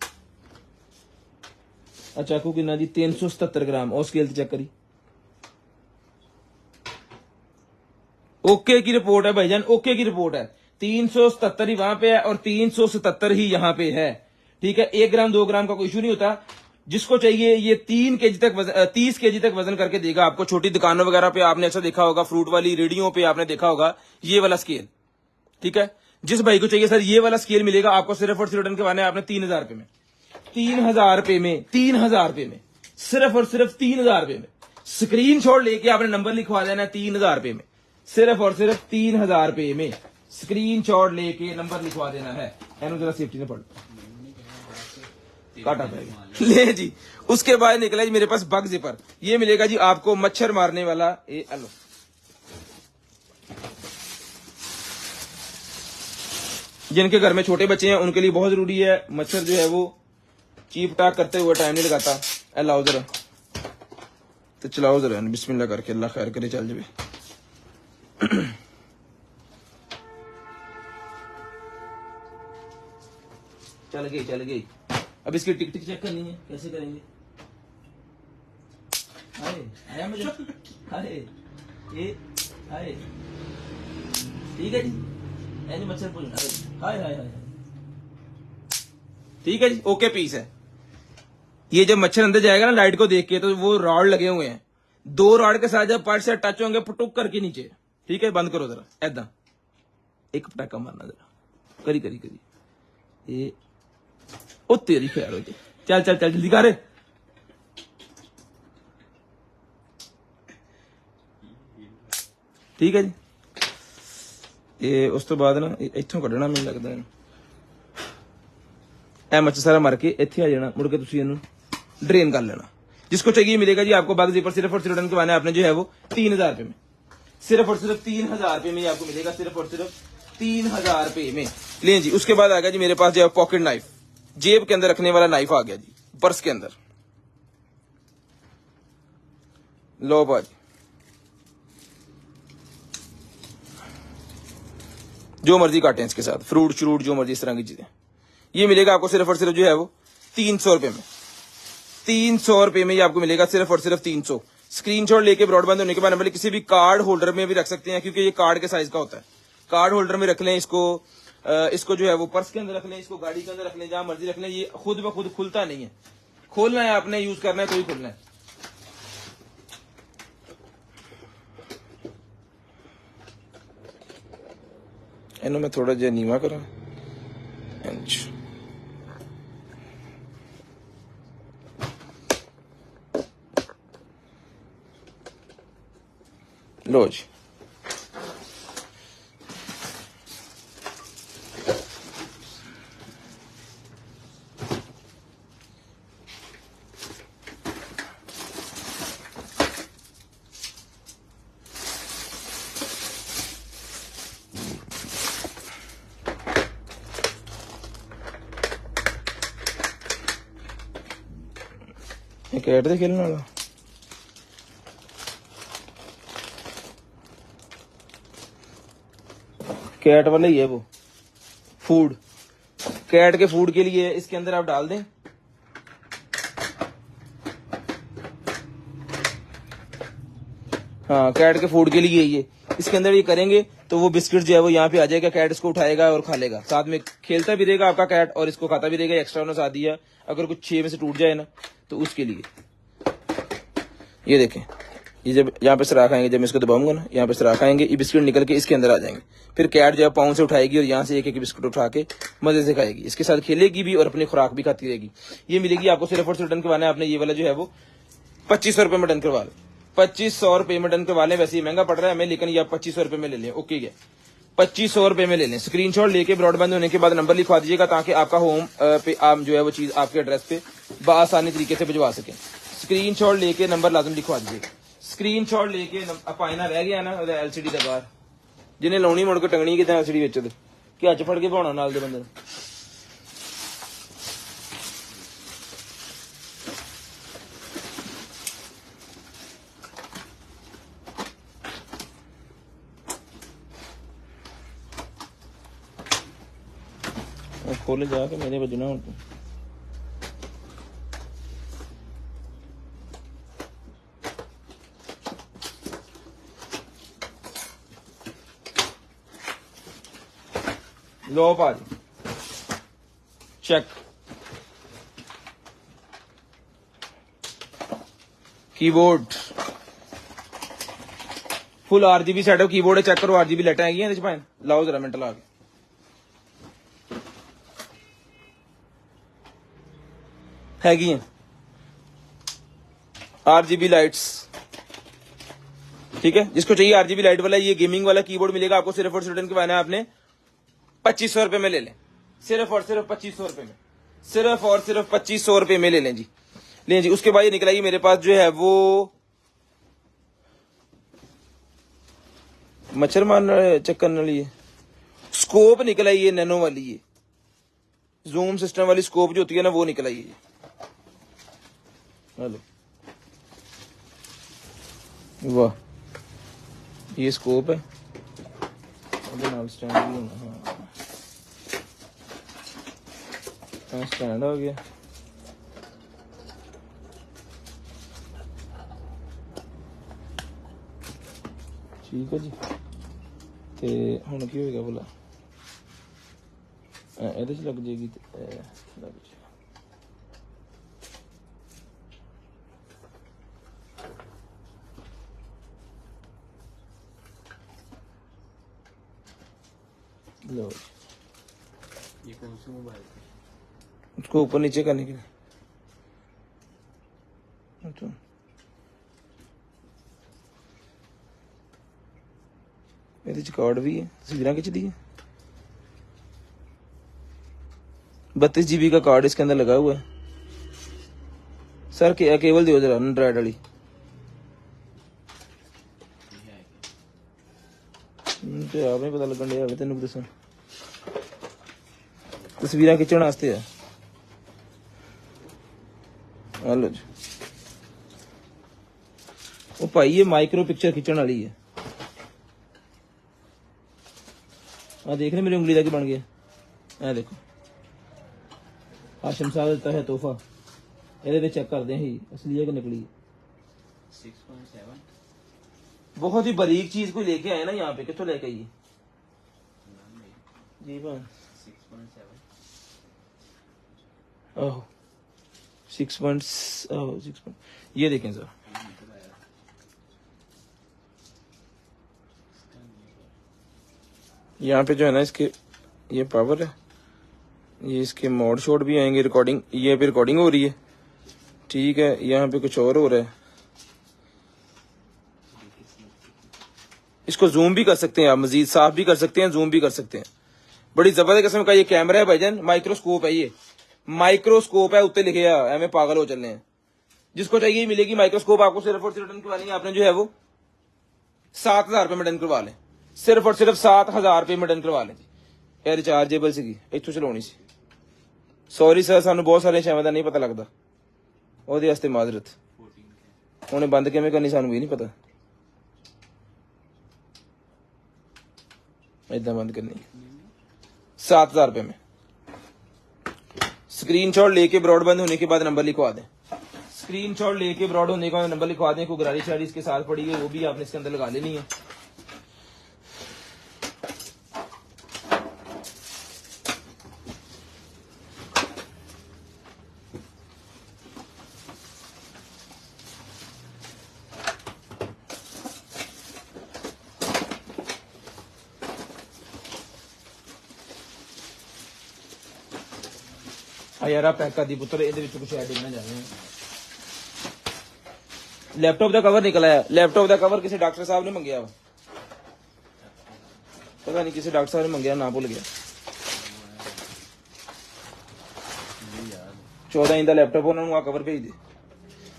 चाकू किन्ना जी 377 ग्राम। और स्केल चेक करी, ओके की रिपोर्ट है भाईजान, ओके की रिपोर्ट है। 377 ही वहां पे है और 377 ही यहां पे है। ठीक है, 1 ग्राम 2 ग्राम का कोई इशू नहीं होता। जिसको चाहिए ये 3 kg तक 30 kg तक वजन करके देगा आपको। छोटी दुकानों वगैरह पे आपने ऐसा देखा होगा, फ्रूट वाली रेडियो पे आपने देखा होगा ये वाला स्केल। ठीक है, जिस भाई को चाहिए सर ये वाला स्केल मिलेगा आपको सिर्फ और सिर्फ रिटर्न करवाने आपने 3,000 रुपए में, 3,000 रुपए में, 3,000 रुपए में, सिर्फ और सिर्फ 3,000 रुपए में। स्क्रीन शॉट लेके आपने नंबर लिखवा देना है 3,000 रुपए में, सिर्फ और सिर्फ 3,000 रुपए में। स्क्रीन शॉट लेके नंबर लिखवा देना है। एनु जरा सेफ्टी ने पढ़ काटा पाएगा ले जी। उसके बाद निकला जी मेरे पास बग जिपर। ये मिलेगा जी आपको मच्छर मारने वाला। ये अलो जिनके घर में छोटे बच्चे हैं उनके लिए बहुत जरूरी है। मच्छर जो है वो चीप टाक करते हुए टाइम नहीं लगाता। अल्लाह जरा तो चलाओ जरा बिस्मिल्लाह करके, अल्लाह खैर करे चल जाए। चल गई। अब इसकी टिक टिक चेक करनी है, कैसे करेंगे? आया मुझे, हाय ठीक है जी। ऐसे मच्छर पूछना, हाय ठीक है जी, ओके पीस है। ये जब मच्छर अंदर जाएगा ना लाइट को देख के, तो वो रॉड लगे हुए हैं, 2 रॉड के साथ जब पार्ट से टच होंगे पुटुक करके नीचे। ठीक है, बंद करो जरा, ऐदा एक पटाखा मारना जरा, करी ये ओ तेरी खैर हो। चल जल्दी कर। ठीक है जी। ये उस तो बाद ना इथों कढ़ना मैनूं लगदा है ए मच्छर सारा मर के इत्थे आ जाना। मुड़ के तुसीं इहनूं ड्रेन कर लेना। जिसको चाहिए मिलेगा जी आपको बग जिपर। सिर्फ और सिर्फ रिटर्न करवाना है आपने जो है वो 3,000 रुपए में, सिर्फ और सिर्फ 3,000 रुपए में आपको मिलेगा, सिर्फ और सिर्फ 3,000 रुपए में। लें जी। उसके बाद आ गया जी मेरे पास जो है पॉकेट नाइफ, जेब के अंदर रखने वाला नाइफ आ गया जी, पर्स के अंदर। लो भाजी, जो मर्जी काटें इसके साथ, फ्रूट श्रूट जो मर्जी इस तरह की चीजें। ये मिलेगा आपको सिर्फ और सिर्फ जो है वो 300 रुपए में, 300 रुपए में ये आपको मिलेगा, सिर्फ और सिर्फ 300। स्क्रीनशॉट लेके ब्रॉडबैंड होने के बाद नंबर किसी भी कार्ड होल्डर में भी रख सकते हैं, क्योंकि ये कार्ड के साइज का होता है। कार्ड होल्डर में रख लें इसको जो है वो पर्स के अंदर रख लें, इसको गाड़ी के अंदर रख लें, जहां मर्जी रख लें। ये खुद ब खुद खुलता नहीं है, खोलना है आपने, यूज करना है तो ही खोलना है। इन्हों मैं थोड़ा जिहा नीवा करा। लो जी, कैट दे खेलने वाला। कैट वाला ही है वो फूड। कैट के फूड के लिए इसके अंदर आप डाल दें हाँ, कैट के फूड के लिए ये इसके अंदर ये करेंगे तो वो बिस्किट जो है वो यहाँ पे आ जाएगा, कैट इसको उठाएगा और खा लेगा, साथ में खेलता भी रहेगा आपका कैट और इसको खाता भी रहेगा। एक्स्ट्रा उन्होंने साथ दिया, अगर कुछ 6 में से टूट जाए ना तो उसके लिए। ये देखें, ये जब यहाँ पे सराख आएंगे, जब मैं इसको दबाऊंगा ना, यहाँ पे सराख आएंगे, ये बिस्किट निकल के इसके अंदर आ जाएंगे। फिर कैट जो है पाँव से उठाएगी और यहाँ से एक एक बिस्किट उठा के मजे से खाएगी, इसके साथ खेलेगी भी और अपनी खुराक भी खाती रहेगी। ये मिलेगी आपको सिर्फ और सिर्फ डन करवाना है आपने, ये वाला जो है वो 2500 रुपए में डन करवा लो, 2500 रुपए में डन करवा लें। वैसे ही महंगा पड़ रहा है हमें, लेकिन ये आप 2500 रुपए में ले लें। ओके क्या, 2500 रुपए में ले लें। स्क्रीनशॉट लेके ब्रॉडबैंड होने के बाद नंबर लिखवा दीजिएगा, ताकि आपका होम पे आप जो है वो चीज आपके एड्रेस पे बआसानी तरीके से भिजवा सकें। स्क्रीनशॉट लेके नंबर लाजम लिखवा दीजिएगा। स्क्रीनशॉट लेके पाइना रह गया ना एलसीडी का बाहर, जिन्हें लाउनी मुड़ के टंगनी कि एलसीडी बेच दे कि अच फड़ के भाना नाल दे बंदे खोले जाके मेरे बजना हूं। लो भाजी check, keyboard full RGB setup keyboard है, चेक करो आरजीबी लाइटां हैगियां इहदे च भाएं, लाओ जरा मिनट ला के हैगी हैं आरजीबी लाइट्स। ठीक है, जिसको चाहिए आरजीबी लाइट वाला ये गेमिंग वाला कीबोर्ड मिलेगा आपको सिर्फ और सिर्फ रिटर्न करवाना है आपने 2500 रुपए में ले लें, सिर्फ और सिर्फ 2500 रुपए में, सिर्फ और सिर्फ 2500 रुपए में ले लें जी, लें जी। उसके बाद ये निकला मेरे पास जो है वो मच्छर मारना चेक करने वाली है स्कोप निकला, ये नैनो वाली, ये जूम सिस्टम वाली स्कोप जो होती है ना वो निकला ये। हेलो वाह, ये स्कोप है, स्टैंड भी होना, हाँ स्टैंड हो गया। ठीक है जी, ते हुण की होएगा भला, ਇਹਦੇ ਚ ਲੱਗ ਜਾਏਗੀ ਤੇ ਲੱਗ ਜਾਏਗੀ। लो ये कौन सा मोबाइल है, उसको ऊपर नीचे करने के लिए अच्छा ਇਹਦੇ ਚ ਕਾਰਡ भी है, तस्वीरें खिंचती है। 32 GB का कार्ड इसके अंदर लगा हुआ है सर, केवल दियो जरा एंड्रॉइड वाली, तो आप नहीं पता लगन दिया तेन भी दसा, तस्वीर खिंचने वास्ते है। हेलो जी, वो भाई ये माइक्रो पिक्चर खिंचने वाली है, आ देख रहे मेरी उंगली तक बन गया, ए देखो हाशिम साहब देता है तोहफा, ये चेक करते हैं ही असली है कि नकली है। 6.7 बहुत ही बारीक चीज कोई लेके आए ना यहाँ पे, कितों लेके आइए जी भाई 6.7 ओह 6. ये देखें सर, यहाँ पे जो है ना इसके ये पावर है, ये इसके मोड शॉट भी आएंगे, रिकॉर्डिंग, ये पे रिकॉर्डिंग हो रही है। ठीक है, यहाँ पे कुछ और हो रहा है, इसको जूम भी कर सकते हैं आप, मजीद साफ भी कर सकते हैं, जूम भी कर सकते हैं। बड़ी जबरदस्त किस्म का ये कैमरा है भाईजान, माइक्रोस्कोप है, ये माइक्रोस्कोप है, उत्ते लिखे एवं पागल हो चलने हैं। जिसको चाहिए मिलेगी माइक्रोस्कोप, आपको सिर्फ और सिर्फ डन करवानी है आपने जो है वो 7000 रुपए में डन करवा लें, सिर्फ और सिर्फ 7000 रुपए में डन करवा लें जी। रिचार्जेबल सी इतों चलानी सी, सॉरी सर सानू बहुत सारे शैवां दा नहीं पता लगता, ਉਹਦੇ वास्ते माजरत, उन्हें बंद किवें करनी सानू भी नहीं पता, इतना बंद करनी 7000 रुपए में। स्क्रीनशॉट लेके ब्रॉडबैंड होने के बाद नंबर लिखवा दें, स्क्रीनशॉट लेके ब्रॉड होने का नंबर लिखवा दें, कोई गरारी शारी इसके साथ पड़ी है वो भी आपने इसके अंदर लगा लेनी है। यार आप पैक कर दी पुत्र, ਇਹਦੇ ਵਿੱਚ ਕੁਝ ਐਡ ਕਰਨਾ ਚਾਹੁੰਦੇ ਹਾਂ। लैपटॉप ਦਾ कवर निकला है, लैपटॉप ਦਾ कवर किसी डॉक्टर साहब ने मंगया वा, पता नहीं किसी डॉक्टर साहब ने मंगया, ना भूल गया। 14 इंच का लैपटॉप उन्होंने वहां कवर भेज दे।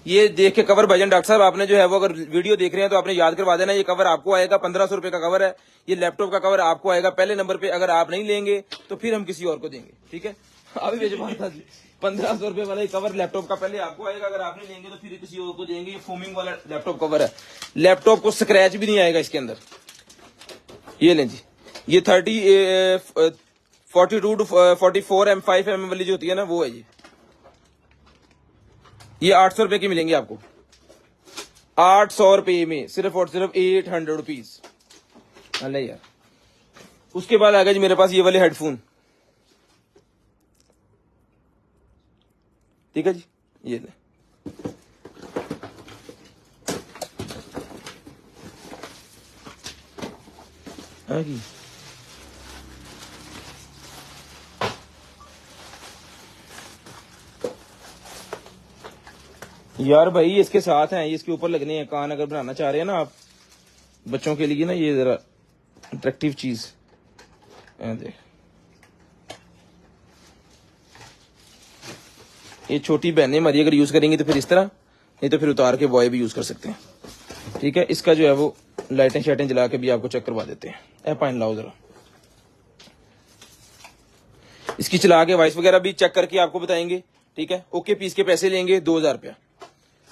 ये देख के कवर भजन डॉक्टर साहब आपने जो है वो अगर वीडियो देख रहे हैं तो आपने याद करवा देना, ये कवर आपको आएगा 1500 रुपए का कवर है, ये लैपटॉप का कवर आपको आएगा पहले नंबर पे। अगर आप नहीं लेंगे तो फिर हम किसी और को देंगे, ठीक है। अभी भेजवा था जी 1500 रुपए वाला ये कवर लैपटॉप का पहले आपको आएगा, अगर आप नहीं लेंगे तो फिर किसी और को देंगे। ये फोमिंग वाला लैपटॉप कवर है, लैपटॉप को स्क्रैच भी नहीं आएगा इसके अंदर। ये लें जी, ये 42 to 44 M5 mm वाली जो होती है ना वो है ये 800 रुपए की मिलेंगी आपको, 800 रुपए में सिर्फ और सिर्फ 800 रुपीज। अल्लाह यार। उसके बाद आ गया जी मेरे पास ये वाले हेडफोन, ठीक है जी, ये ले। यार भाई इसके साथ हैं, ये इसके ऊपर लगने हैं कान, अगर बनाना चाह रहे हैं ना आप बच्चों के लिए ना, ये जरा अट्रैक्टिव चीज देख। ये छोटी बहनें हमारी अगर यूज करेंगी तो फिर इस तरह, नहीं तो फिर उतार के बॉय भी यूज कर सकते हैं, ठीक है। इसका जो है वो लाइटें शाइटें जला के भी आपको चेक करवा देते हैं। ए पाइन लाओ जरा, इसकी चला के वॉइस वगैरह भी चेक करके आपको बताएंगे, ठीक है। ओके पीस के पैसे लेंगे 2000 रुपया,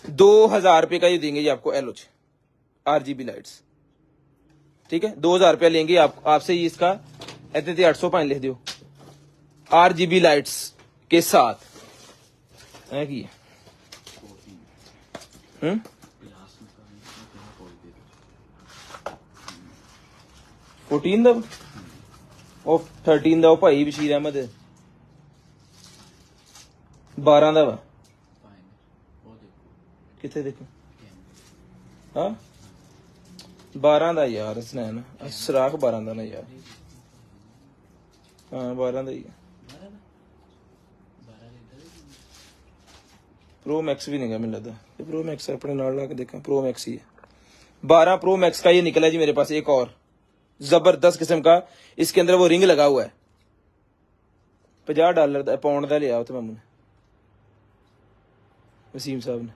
2000 रुपये का ये देंगे जी आपको एलओच RGB लाइट्स, ठीक है। 2000 रुपया लेंगे आपसे ये इसका 800 पाइन लिख दो RGB लाइट्स के साथ है की 14 ਦਾ ਉਹ 13 ਦਾ ਉਹ ਭਾਈ ਬਸ਼ੀਰ ਅਹਿਮਦ 12 ਦਾ ਵਾ ਕਿੱਥੇ ਦੇਖੋ ਹਾਂ 12 ਦਾ ਯਾਰ ਸਨੈਨ ਸਰਾਖ 12 ਦਾ ਨਾ ਯਾਰ ਹਾਂ 12 ਦਾ ਹੀ प्रो मैक्स भी नहीं है, मुझे लगता है प्रो मैक्स अपने नाल ला के देखा, प्रो मैक्स ही है। 12 प्रो मैक्स का ये निकला जी मेरे पास एक और जबरदस्त किस्म का, इसके अंदर वो रिंग लगा हुआ है। $50 पाउंड का लिया मामू ने, वसीम साहब ने।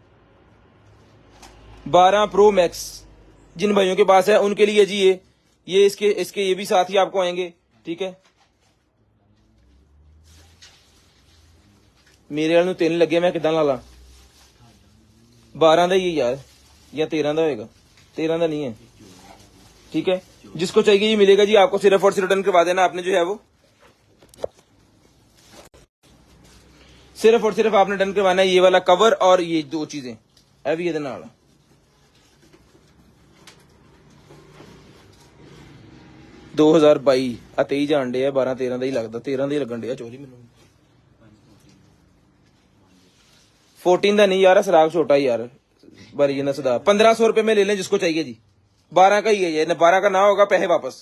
12 प्रो मैक्स जिन भाइयों के पास है उनके लिए जी ये इसके ये भी साथ ही आपको आएंगे, ठीक है। मेरे वाले 3 लगे, मैं किदा ला ला 12 का ही यार, या 13 का होगा, 13 का नहीं है, ठीक है। जिसको चाहिए ये मिलेगा जी आपको, सिर्फ और सिर्फ रिटर्न करवा देना आपने जो है वो, सिर्फ और सिर्फ आपने रिटर्न करवाना है ये वाला कवर और ये 2 चीजें है भी ये नाल। दो 2022 आ 23 जान डे है, 12-13 का ही लगता, 13 का ही लगन डे चोरी मैनू 14 का नहीं यार, सराग छोटा ही यार बारी जी सदा। 1500 रुपए में ले लें जिसको चाहिए जी, 12 का ही है ये, 12 का ना होगा पैसे वापस।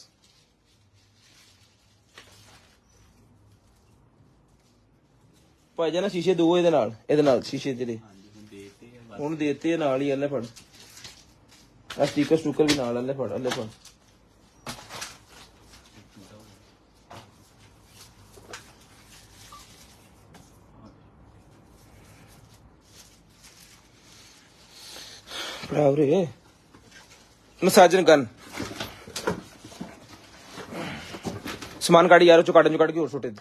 भाई जाना शीशे दो ये शीशे जेडे हूं देते नाल ही, अल्ले फड़ स्टीकर स्टूकर भी नाल, अल्ले फड़ मसाजन गन समान काटी यार, काट के और छोटे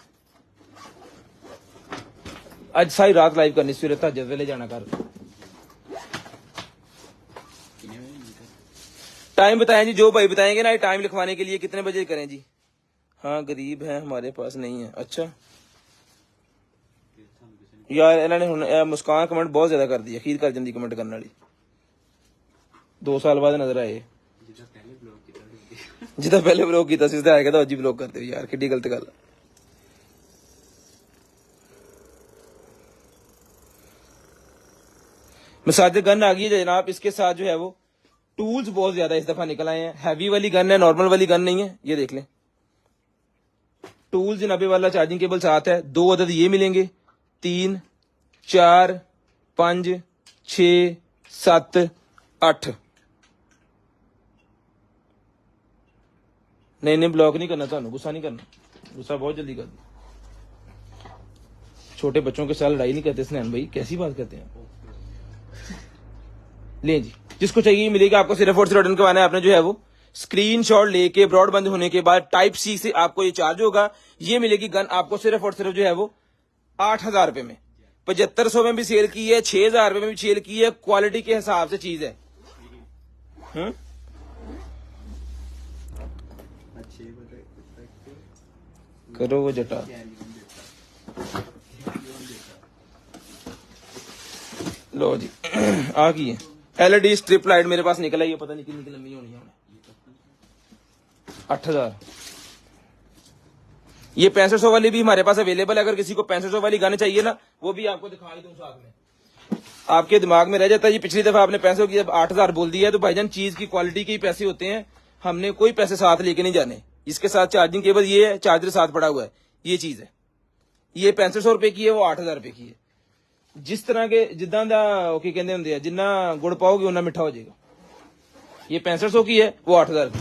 आज सारी रात लाइव करनी, सवेरे तहज्जुद वेले जाना कर। टाइम बताएं जी, जो भाई बताएंगे ना टाइम लिखवाने के लिए कितने बजे करें जी। हाँ गरीब है हमारे पास नहीं है, अच्छा यार इन्होंने हुण मुस्कान कमेंट बहुत ज्यादा कर दी, अखीर कर जाती कमेंट करने वाली। 2 साल बाद नजर आए जिदा पहले ब्लॉक किया सीधा आएगा तो अज ही ब्लॉक करते हो यार, किड्डी गलत गल। मसाजिद गन आ गई है जनाब, इसके साथ जो है वो टूल्स बहुत ज्यादा इस दफा निकल आए हैं। हैवी वाली गन है, नॉर्मल वाली गन नहीं है, ये देख लें। टूल्स जनाबे वाला चार्जिंग केबल साथ है, 2 अदद ये मिलेंगे, 3 4 5 6 7 8। नहीं ब्लॉक नहीं करना, ਤੁਹਾਨੂੰ गुस्सा नहीं करना, गुस्सा बहुत जल्दी कर दो। छोटे बच्चों के साथ लड़ाई नहीं करते स्नैन भाई, कैसी बात करते हैं। ले जी, जिसको चाहिए मिलेगा आपको। सिर्फ और सिर्फ ऑर्डर करवाना है आपने, जो है वो स्क्रीनशॉट लेके ब्रॉडबैंड होने के बाद टाइप सी से आपको ये चार्ज होगा। ये मिलेगी गन आपको सिर्फ और सिर्फ जो है वो 8,000 रुपए में। 7500 में भी सेल की है, 6,000 रुपए में भी सेल की है, क्वालिटी के हिसाब से चीज है। करो वो जटा लो जी आ गई है एलईडी स्ट्रिप लाइट मेरे पास निकल आई है, पता नहीं कितनी लंबी होनी है। 8,000। ये 6500 वाली भी हमारे पास अवेलेबल है। अगर किसी को 6500 वाली गाने चाहिए ना, वो भी आपको दिखा ही दूं साथ में। आपके दिमाग में रह जाता है ये पिछली दफा आपने 6500 की जब 8,000 बोल दिया है, तो भाईजान चीज की क्वालिटी के ही पैसे होते हैं, हमने कोई पैसे साथ लेके नहीं जाने। इसके साथ चार्जिंग केबल ये है, चार्जर साथ पड़ा हुआ है, ये चीज है। ये 6500 रुपए की है, वो 8,000 रुपए की है। जिस तरह के जिदा की कहते होंगे, जिन्ना गुड़ पाओगे उन्ना मिठा हो जाएगा। ये 6500 की है, वो 8,000 की।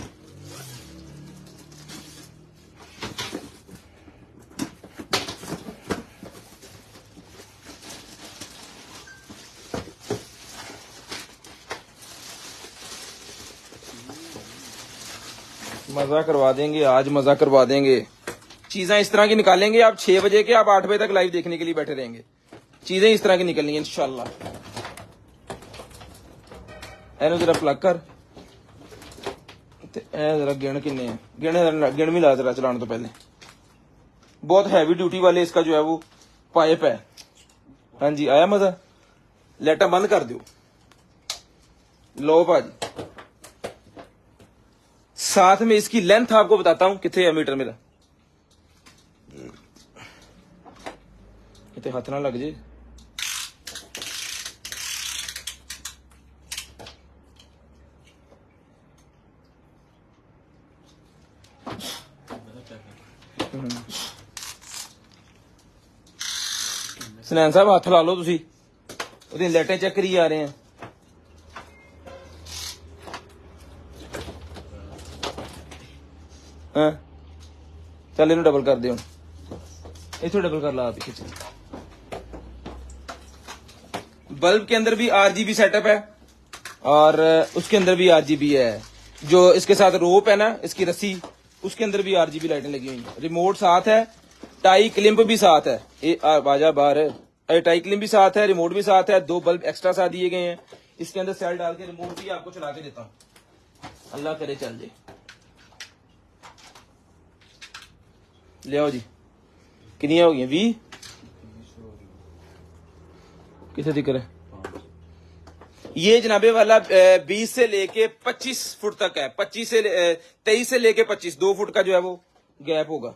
मजा करवा देंगे आज, मजा करवा देंगे। चीजें इस तरह की निकालेंगे आप 6 बजे के, आप 8 बजे तक लाइव देखने के लिए बैठे रहेंगे। चीजें इस तरह की निकलनी है इंशाल्लाह। एनु जरा प्लग कर, जरा गिण किन्ने गिण भी ला जरा चलाने तो पहले। बहुत हैवी ड्यूटी वाले इसका जो है वो पाइप है। हाँ जी, आया मजा। लाइटा बंद कर दो। लो भाजी, साथ में इसकी लेंथ आपको बताता हूं कितने है मीटर मेरा, कितने हाथ ना लग जे। सनैन साहब हाथ ला लो, तुसी ਉਹਦੀਆਂ ਲਾਈਟਾਂ ਚੈੱਕ ਕਰੀ ਜਾ ਰਹੇ हैं। हाँ चल इन्हें डबल कर दे, इथों डबल कर ला पीछे। बल्ब के अंदर भी आरजीबी सेटअप है और उसके अंदर भी आरजीबी है। जो इसके साथ रोप है ना, इसकी रस्सी, उसके अंदर भी आरजीबी लाइटें लगी हुई हैं। रिमोट साथ है, टाई क्लिप भी साथ है। बाजा बाहर टाई क्लिप भी साथ है, रिमोट भी साथ है, 2 बल्ब एक्स्ट्रा साथ दिए गए हैं। इसके अंदर सेल डाल के रिमोट भी आपको चला के देता हूँ, अल्लाह करे चल जाए। ले आओ जी, कितनी हो गई? 20 किसे दिख रहा है? ये जनाबे वाला 20 से लेके 25 फुट तक है। 23 से लेके 25, 2 फुट का जो है वो गैप होगा।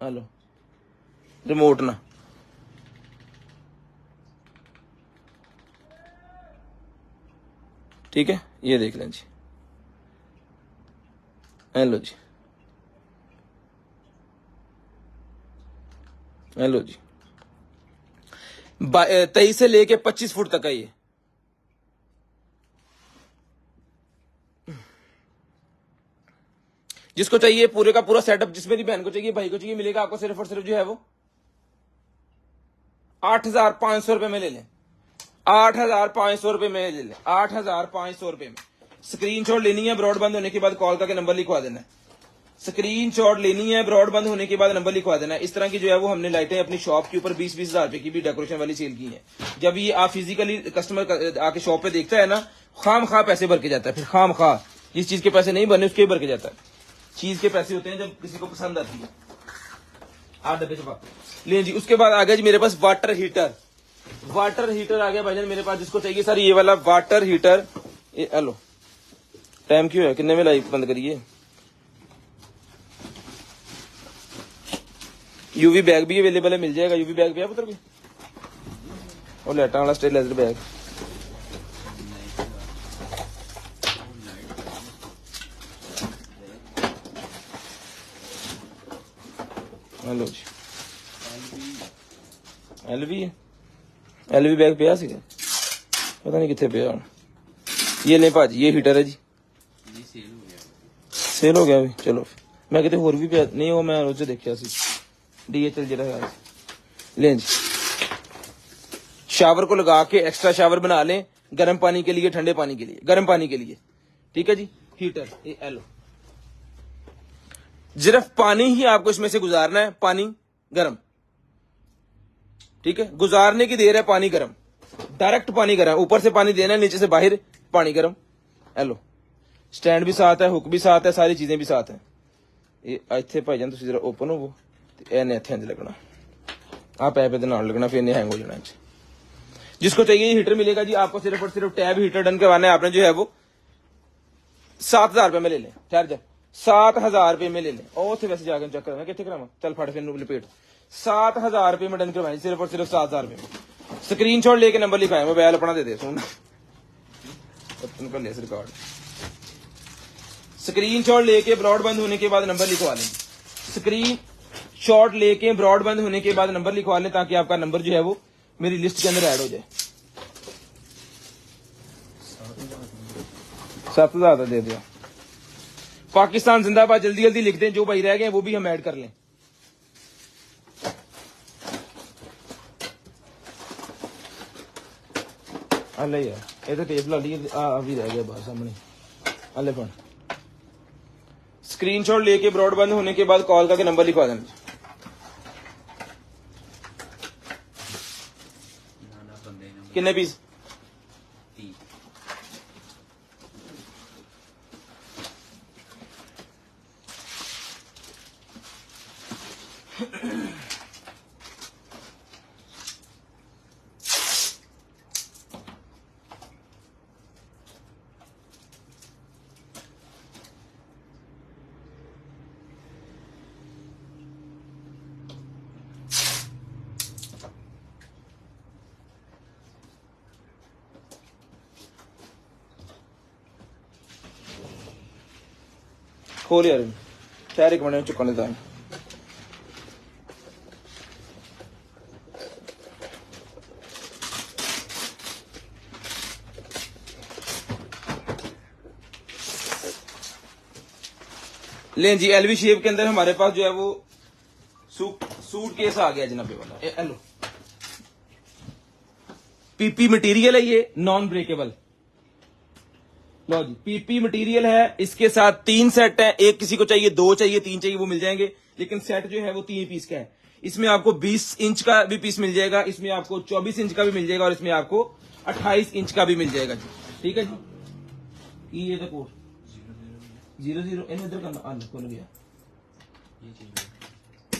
हेलो रिमोट ना, ठीक है, ये देख लें जी। हेलो जी, हेलो जी। 23 से लेके 25 फुट तक है ये। जिसको चाहिए पूरे का पूरा सेटअप, जिसमें भी बहन को चाहिए, भाई को चाहिए, मिलेगा आपको सिर्फ और सिर्फ जो है वो 8,500 रुपए में ले लें। 8,500 रुपए में ले लें, 8,500 रुपए में। स्क्रीनशॉट लेनी है, ब्रॉडबैंड होने के बाद कॉल करके नंबर लिखवा देना है। स्क्रीनशॉट लेनी है, ब्रॉडबैंड होने के बाद नंबर लिखवा देना है। इस तरह की जो है वो हमने लाइटें अपनी शॉप के ऊपर 20-20 हजार रुपए की भी डेकोरेशन वाली सेल की है। जब ये आप फिजिकली कस्टमर आके शॉप पे देखता है ना, खाम खा पैसे भर के जाता है। फिर खाम खा जिस चीज के पैसे नहीं भरने उसके भर के जाता है। चीज के पैसे होते हैं जब किसी को पसंद आती है। 8 डब्बे छपा ले जी। उसके बाद आ गया जी मेरे पास वाटर हीटर। वाटर हीटर आ गया भाईजान मेरे पास, जिसको चाहिए सर ये वाला वाटर हीटर। ये हेलो टाइम क्यों है, कितने में लाइव बंद करिए। यूवी बैग भी अवेलेबल है, मिल जाएगा। यूवी बैग भी है पुत्र भी, और लाइटा वाला स्टेरिलाइजर बैग। हेलो जी एलवी है, एलवी बैग पिया सी पता नहीं कितने पिया हुण। ये ले भाजी ये हीटर है जी, सेल हो गया अभी। चलो मैं कितने होर भी पिया नहीं, वो मैं रोज देखा सी DHL जरा है। लें जी शावर को लगा के एक्स्ट्रा शावर बना लें, गर्म पानी के लिए, ठंडे पानी के लिए, गर्म पानी के लिए, ठीक है जी। हीटर ये एलो, सिर्फ पानी ही आपको इसमें से गुजारना है, पानी गर्म, ठीक है। गुजारने की देर है पानी गर्म, डायरेक्ट पानी गर्म, ऊपर से पानी देना है, नीचे से बाहर पानी गर्म। एलो स्टैंड भी साथ है, हुक भी साथ है, सारी चीजें भी साथ है। ये इतने भाईजान तुम जरा ओपन होवो, इन्हें इतने इंज लगना, आ पैप दे नाल लगना, फिर इन्हें हैंग हो जाना। जिसको चाहिए हीटर मिलेगा जी आपको। सिर्फ और सिर्फ टैब हीटर डन करवाना है आपने, जो है वो 7,000 रुपए में ले लें। ठहर जा 7,000 रुपए में ले लें। और उसे वैसे जाकर चेक करना कितने करावा, चल फट फिर लपेट। 7,000 रुपए में डन करवाए, सिर्फ और सिर्फ 7,000 रुपए में। स्क्रीनशॉट लेके नंबर लिखाए, मोबाइल अपना दे दे सुन कर ले रिकॉर्ड। स्क्रीनशॉट लेके ब्रॉडबैंड होने के बाद नंबर लिखवा लें। स्क्रीन शॉट लेके ब्रॉडबैंड होने के बाद नंबर लिखवा लें, ताकि आपका नंबर जो है वो मेरी लिस्ट के अंदर ऐड हो जाए। 7,000 दे दिया। पाकिस्तान जिंदाबाद, जल्दी जल्दी लिख दें, जो भाई रह गए वो भी हम ऐड कर लें। अल्ले यार ये तो टेप ला ली, अभी रह गया बाहर सामने। अल्ले फोन स्क्रीनशॉट लेके ब्रॉडबैंड होने के बाद कॉल करके नंबर लिखवा देना। कितने पीस? खोल यार, ठहर एक मिनट चुकाने था। लें जी एलवी शेप के अंदर हमारे पास जो है वो सूट केस आ गया जनाबे वाला। हेलो पीपी मटेरियल है ये, नॉन ब्रेकेबल। लो जी पीपी मटेरियल है, इसके साथ 3 सेट है। एक किसी को चाहिए, 2 चाहिए, 3 चाहिए, वो मिल जाएंगे। लेकिन सेट जो है वो 3 पीस का है। इसमें आपको 20 इंच का भी पीस मिल जाएगा, इसमें आपको 24 इंच का भी मिल जाएगा, और इसमें आपको 28 इंच का भी मिल जाएगा जी। ठीक है जी। ये देखो 00 इधर करना खोल गया।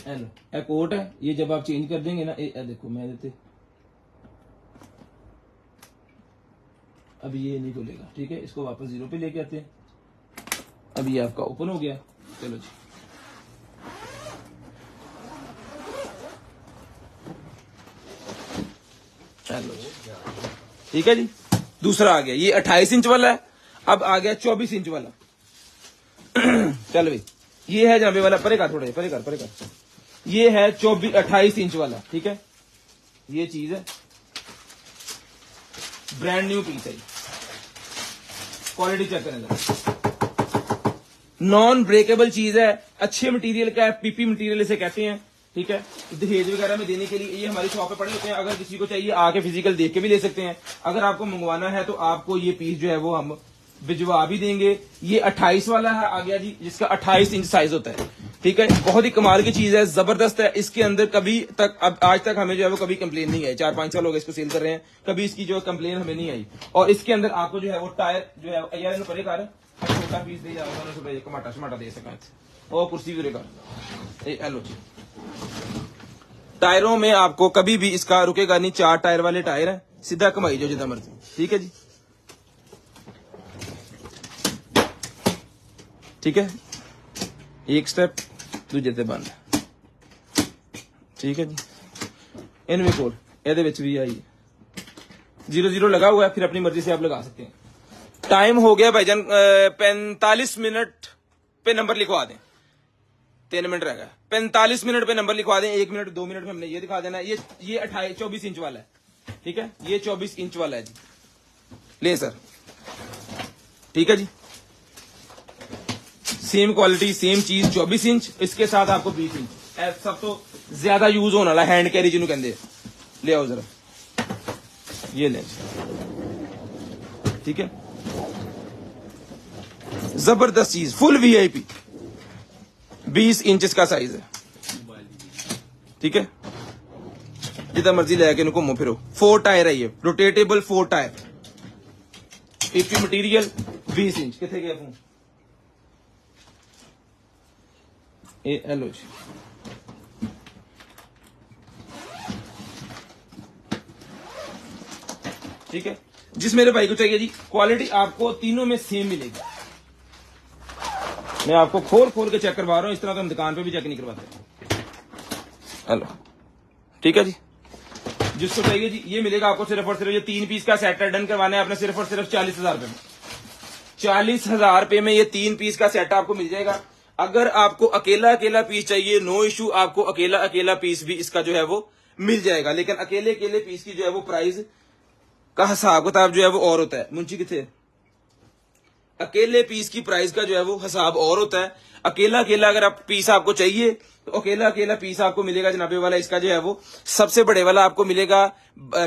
हेलो कोट है ये, जब आप चेंज कर देंगे ना, देखो मैं देते अभी ये नहीं खोलेगा, ठीक है। इसको वापस 0 पे लेके आते हैं। अभी ये आपका ओपन हो गया। चलो जी चलो ठीक है जी। दूसरा आ गया, ये 28 इंच वाला है। अब आ गया 24 इंच वाला। चल भाई ये है जहां वाला, परे कर थोड़ा, परे कर। ये है 28 इंच वाला, ठीक है। ये चीज है ब्रांड न्यू पीस है। क्वालिटी चेक करें, नॉन ब्रेकेबल चीज है, अच्छे मटेरियल का है, पीपी मटेरियल इसे कहते हैं, ठीक है। दहेज वगैरह में देने के लिए ये हमारी शॉप पे पड़े होते हैं। अगर किसी को चाहिए आके फिजिकल देख के भी ले सकते हैं। अगर आपको मंगवाना है तो आपको ये पीस जो है वो हम भिजवा भी देंगे। ये 28 वाला है आ गया जी, जिसका 28 इंच साइज होता है, ठीक है। बहुत ही कमाल की चीज है, जबरदस्त है। इसके अंदर कभी तक अब आज तक हमें जो है वो कभी कंप्लेन नहीं आई। 4-5 साल हो गए इसको सेल कर रहे हैं, कभी इसकी जो कंप्लेन हमें नहीं आई। और इसके अंदर आपको जो है वो टायर जो है यार परे कर छोटा पीस दे जाऊंगा, कमाटा शमाटा दे सका। और कुर्सी भी रेगा। हेलो जी टायरों में आपको कभी भी इसका रुकेगा नहीं, 4 टायर वाले टायर हैं, सीधा कमाई जो जितना मर्जी। ठीक है जी, ठीक है, एक स्टेप दूजे ते बंद। ठीक है जी, इनमें कोल ਇਹਦੇ ਵਿੱਚ भी आई 00 लगा हुआ है, फिर अपनी मर्जी से आप लगा सकते हैं। टाइम हो गया भाईजान 45 मिनट पे नंबर लिखवा दें, 3 मिनट रह गया, 45 मिनट पे नंबर लिखवा दें। 1 मिनट 2 मिनट में हमने ये दिखा देना है। ये 24 इंच वाला है, ठीक है, ये 24 इंच वाला है जी, ले सर। ठीक है जी, सेम क्वालिटी सेम चीज, 24 इंच, इसके साथ आपको 20 इंच सब तो ज्यादा यूज होने वाला हैंड कैरी जिन्हों कहते ले आओ जरा, ये ले। ठीक है, जबरदस्त चीज, फुल वीआईपी, 20 इंच का साइज है। ठीक है, जितना मर्जी लेके इनको घूमो फिरो। 4 टायर है ये, rotatable 4 tyre, EP material 20 inch. कितने गया फोन ए एलो जी। ठीक है, जिस मेरे भाई को चाहिए जी, क्वालिटी आपको तीनों में सेम मिलेगी। मैं आपको खोल खोल के चेक करवा रहा हूं, इस तरह तो हम दुकान पे भी चेक नहीं करवाते। हेलो, ठीक है जी, जिसको चाहिए जी ये मिलेगा आपको सिर्फ और सिर्फ, ये 3 पीस का सेट डन करवाना है आपने सिर्फ और सिर्फ 40,000 रुपए में। 40,000 रुपए में ये 3 पीस का सेट आपको मिल जाएगा। अगर आपको अकेला अकेला पीस चाहिए, नो इशू, आपको अकेला अकेला पीस भी इसका जो है वो मिल जाएगा। लेकिन अकेले अकेले पीस की जो है वो प्राइस का हिसाब किताब जो है वो और होता है। मुंशी किथे, अकेले पीस की प्राइस का जो है वो हिसाब और होता है। अकेला अकेला अगर आप पीस आपको चाहिए तो अकेला अकेला पीस आपको मिलेगा जनाबे वाला, इसका जो है वो सबसे बड़े वाला आपको मिलेगा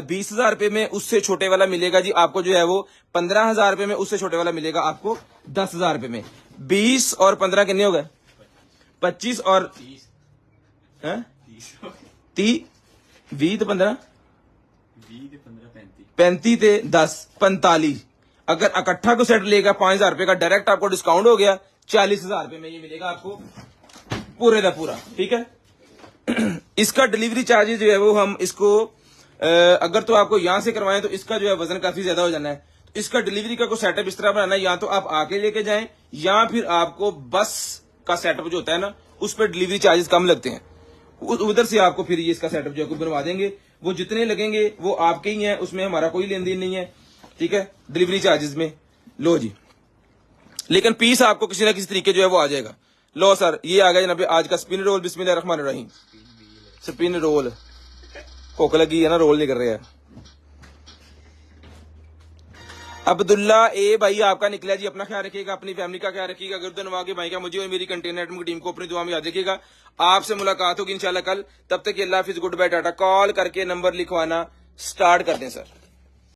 20,000 रुपए में, उससे छोटे वाला मिलेगा जी आपको जो है वो 15,000 रुपए में, उससे छोटे वाला मिलेगा आपको 10,000 रुपए में। 20 और 15 कितने हो गए? 25 और 30 20 तो 15 35 ते 10 45। अगर इकट्ठा को सेट लेगा 5,000 रुपए का, डायरेक्ट आपको डिस्काउंट हो गया 40,000 रुपए में ये मिलेगा आपको पूरे का पूरा। ठीक है, इसका डिलीवरी चार्जेस जो है वो हम इसको अगर तो आपको यहां से करवाएं तो इसका जो है वजन काफी ज्यादा हो जाना है। तो इसका डिलीवरी का कोई सेटअप इस तरह बनाना है, या तो आप आके लेके जाएं या फिर आपको बस का सेटअप जो होता है ना उस पर डिलीवरी चार्जेस कम लगते हैं, उधर से आपको फिर ये इसका सेटअप जो है बनवा देंगे। वो जितने लगेंगे वो आपके ही हैं, उसमें हमारा कोई लेन देन नहीं है। ठीक है, डिलीवरी चार्जेस में लो जी, लेकिन पीस आपको किसी ना किसी तरीके जो है वो आ जाएगा। लो सर, ये आ गया जनाब आज का स्पिन रोल। बिस्मिल्लाहिर्रहमानिर्रहीम। स्पिन रोल, भूख लगी है ना, रोल नहीं कर रहे हैं। अब्दुल्ला ए भाई आपका निकला जी, अपना ख्याल रखिएगा, अपनी फैमिली का ख्याल रखिएगा। गुरदनवा के भाई का, मुझे और मेरी कंटेनर की टीम को अपनी दुआ में याद रखिएगा। आपसे मुलाकात होगी इंशाल्लाह कल, तब तक अल्लाह हाफिज, गुड बाय, टाटा। कॉल करके नंबर लिखवाना स्टार्ट कर दें सर।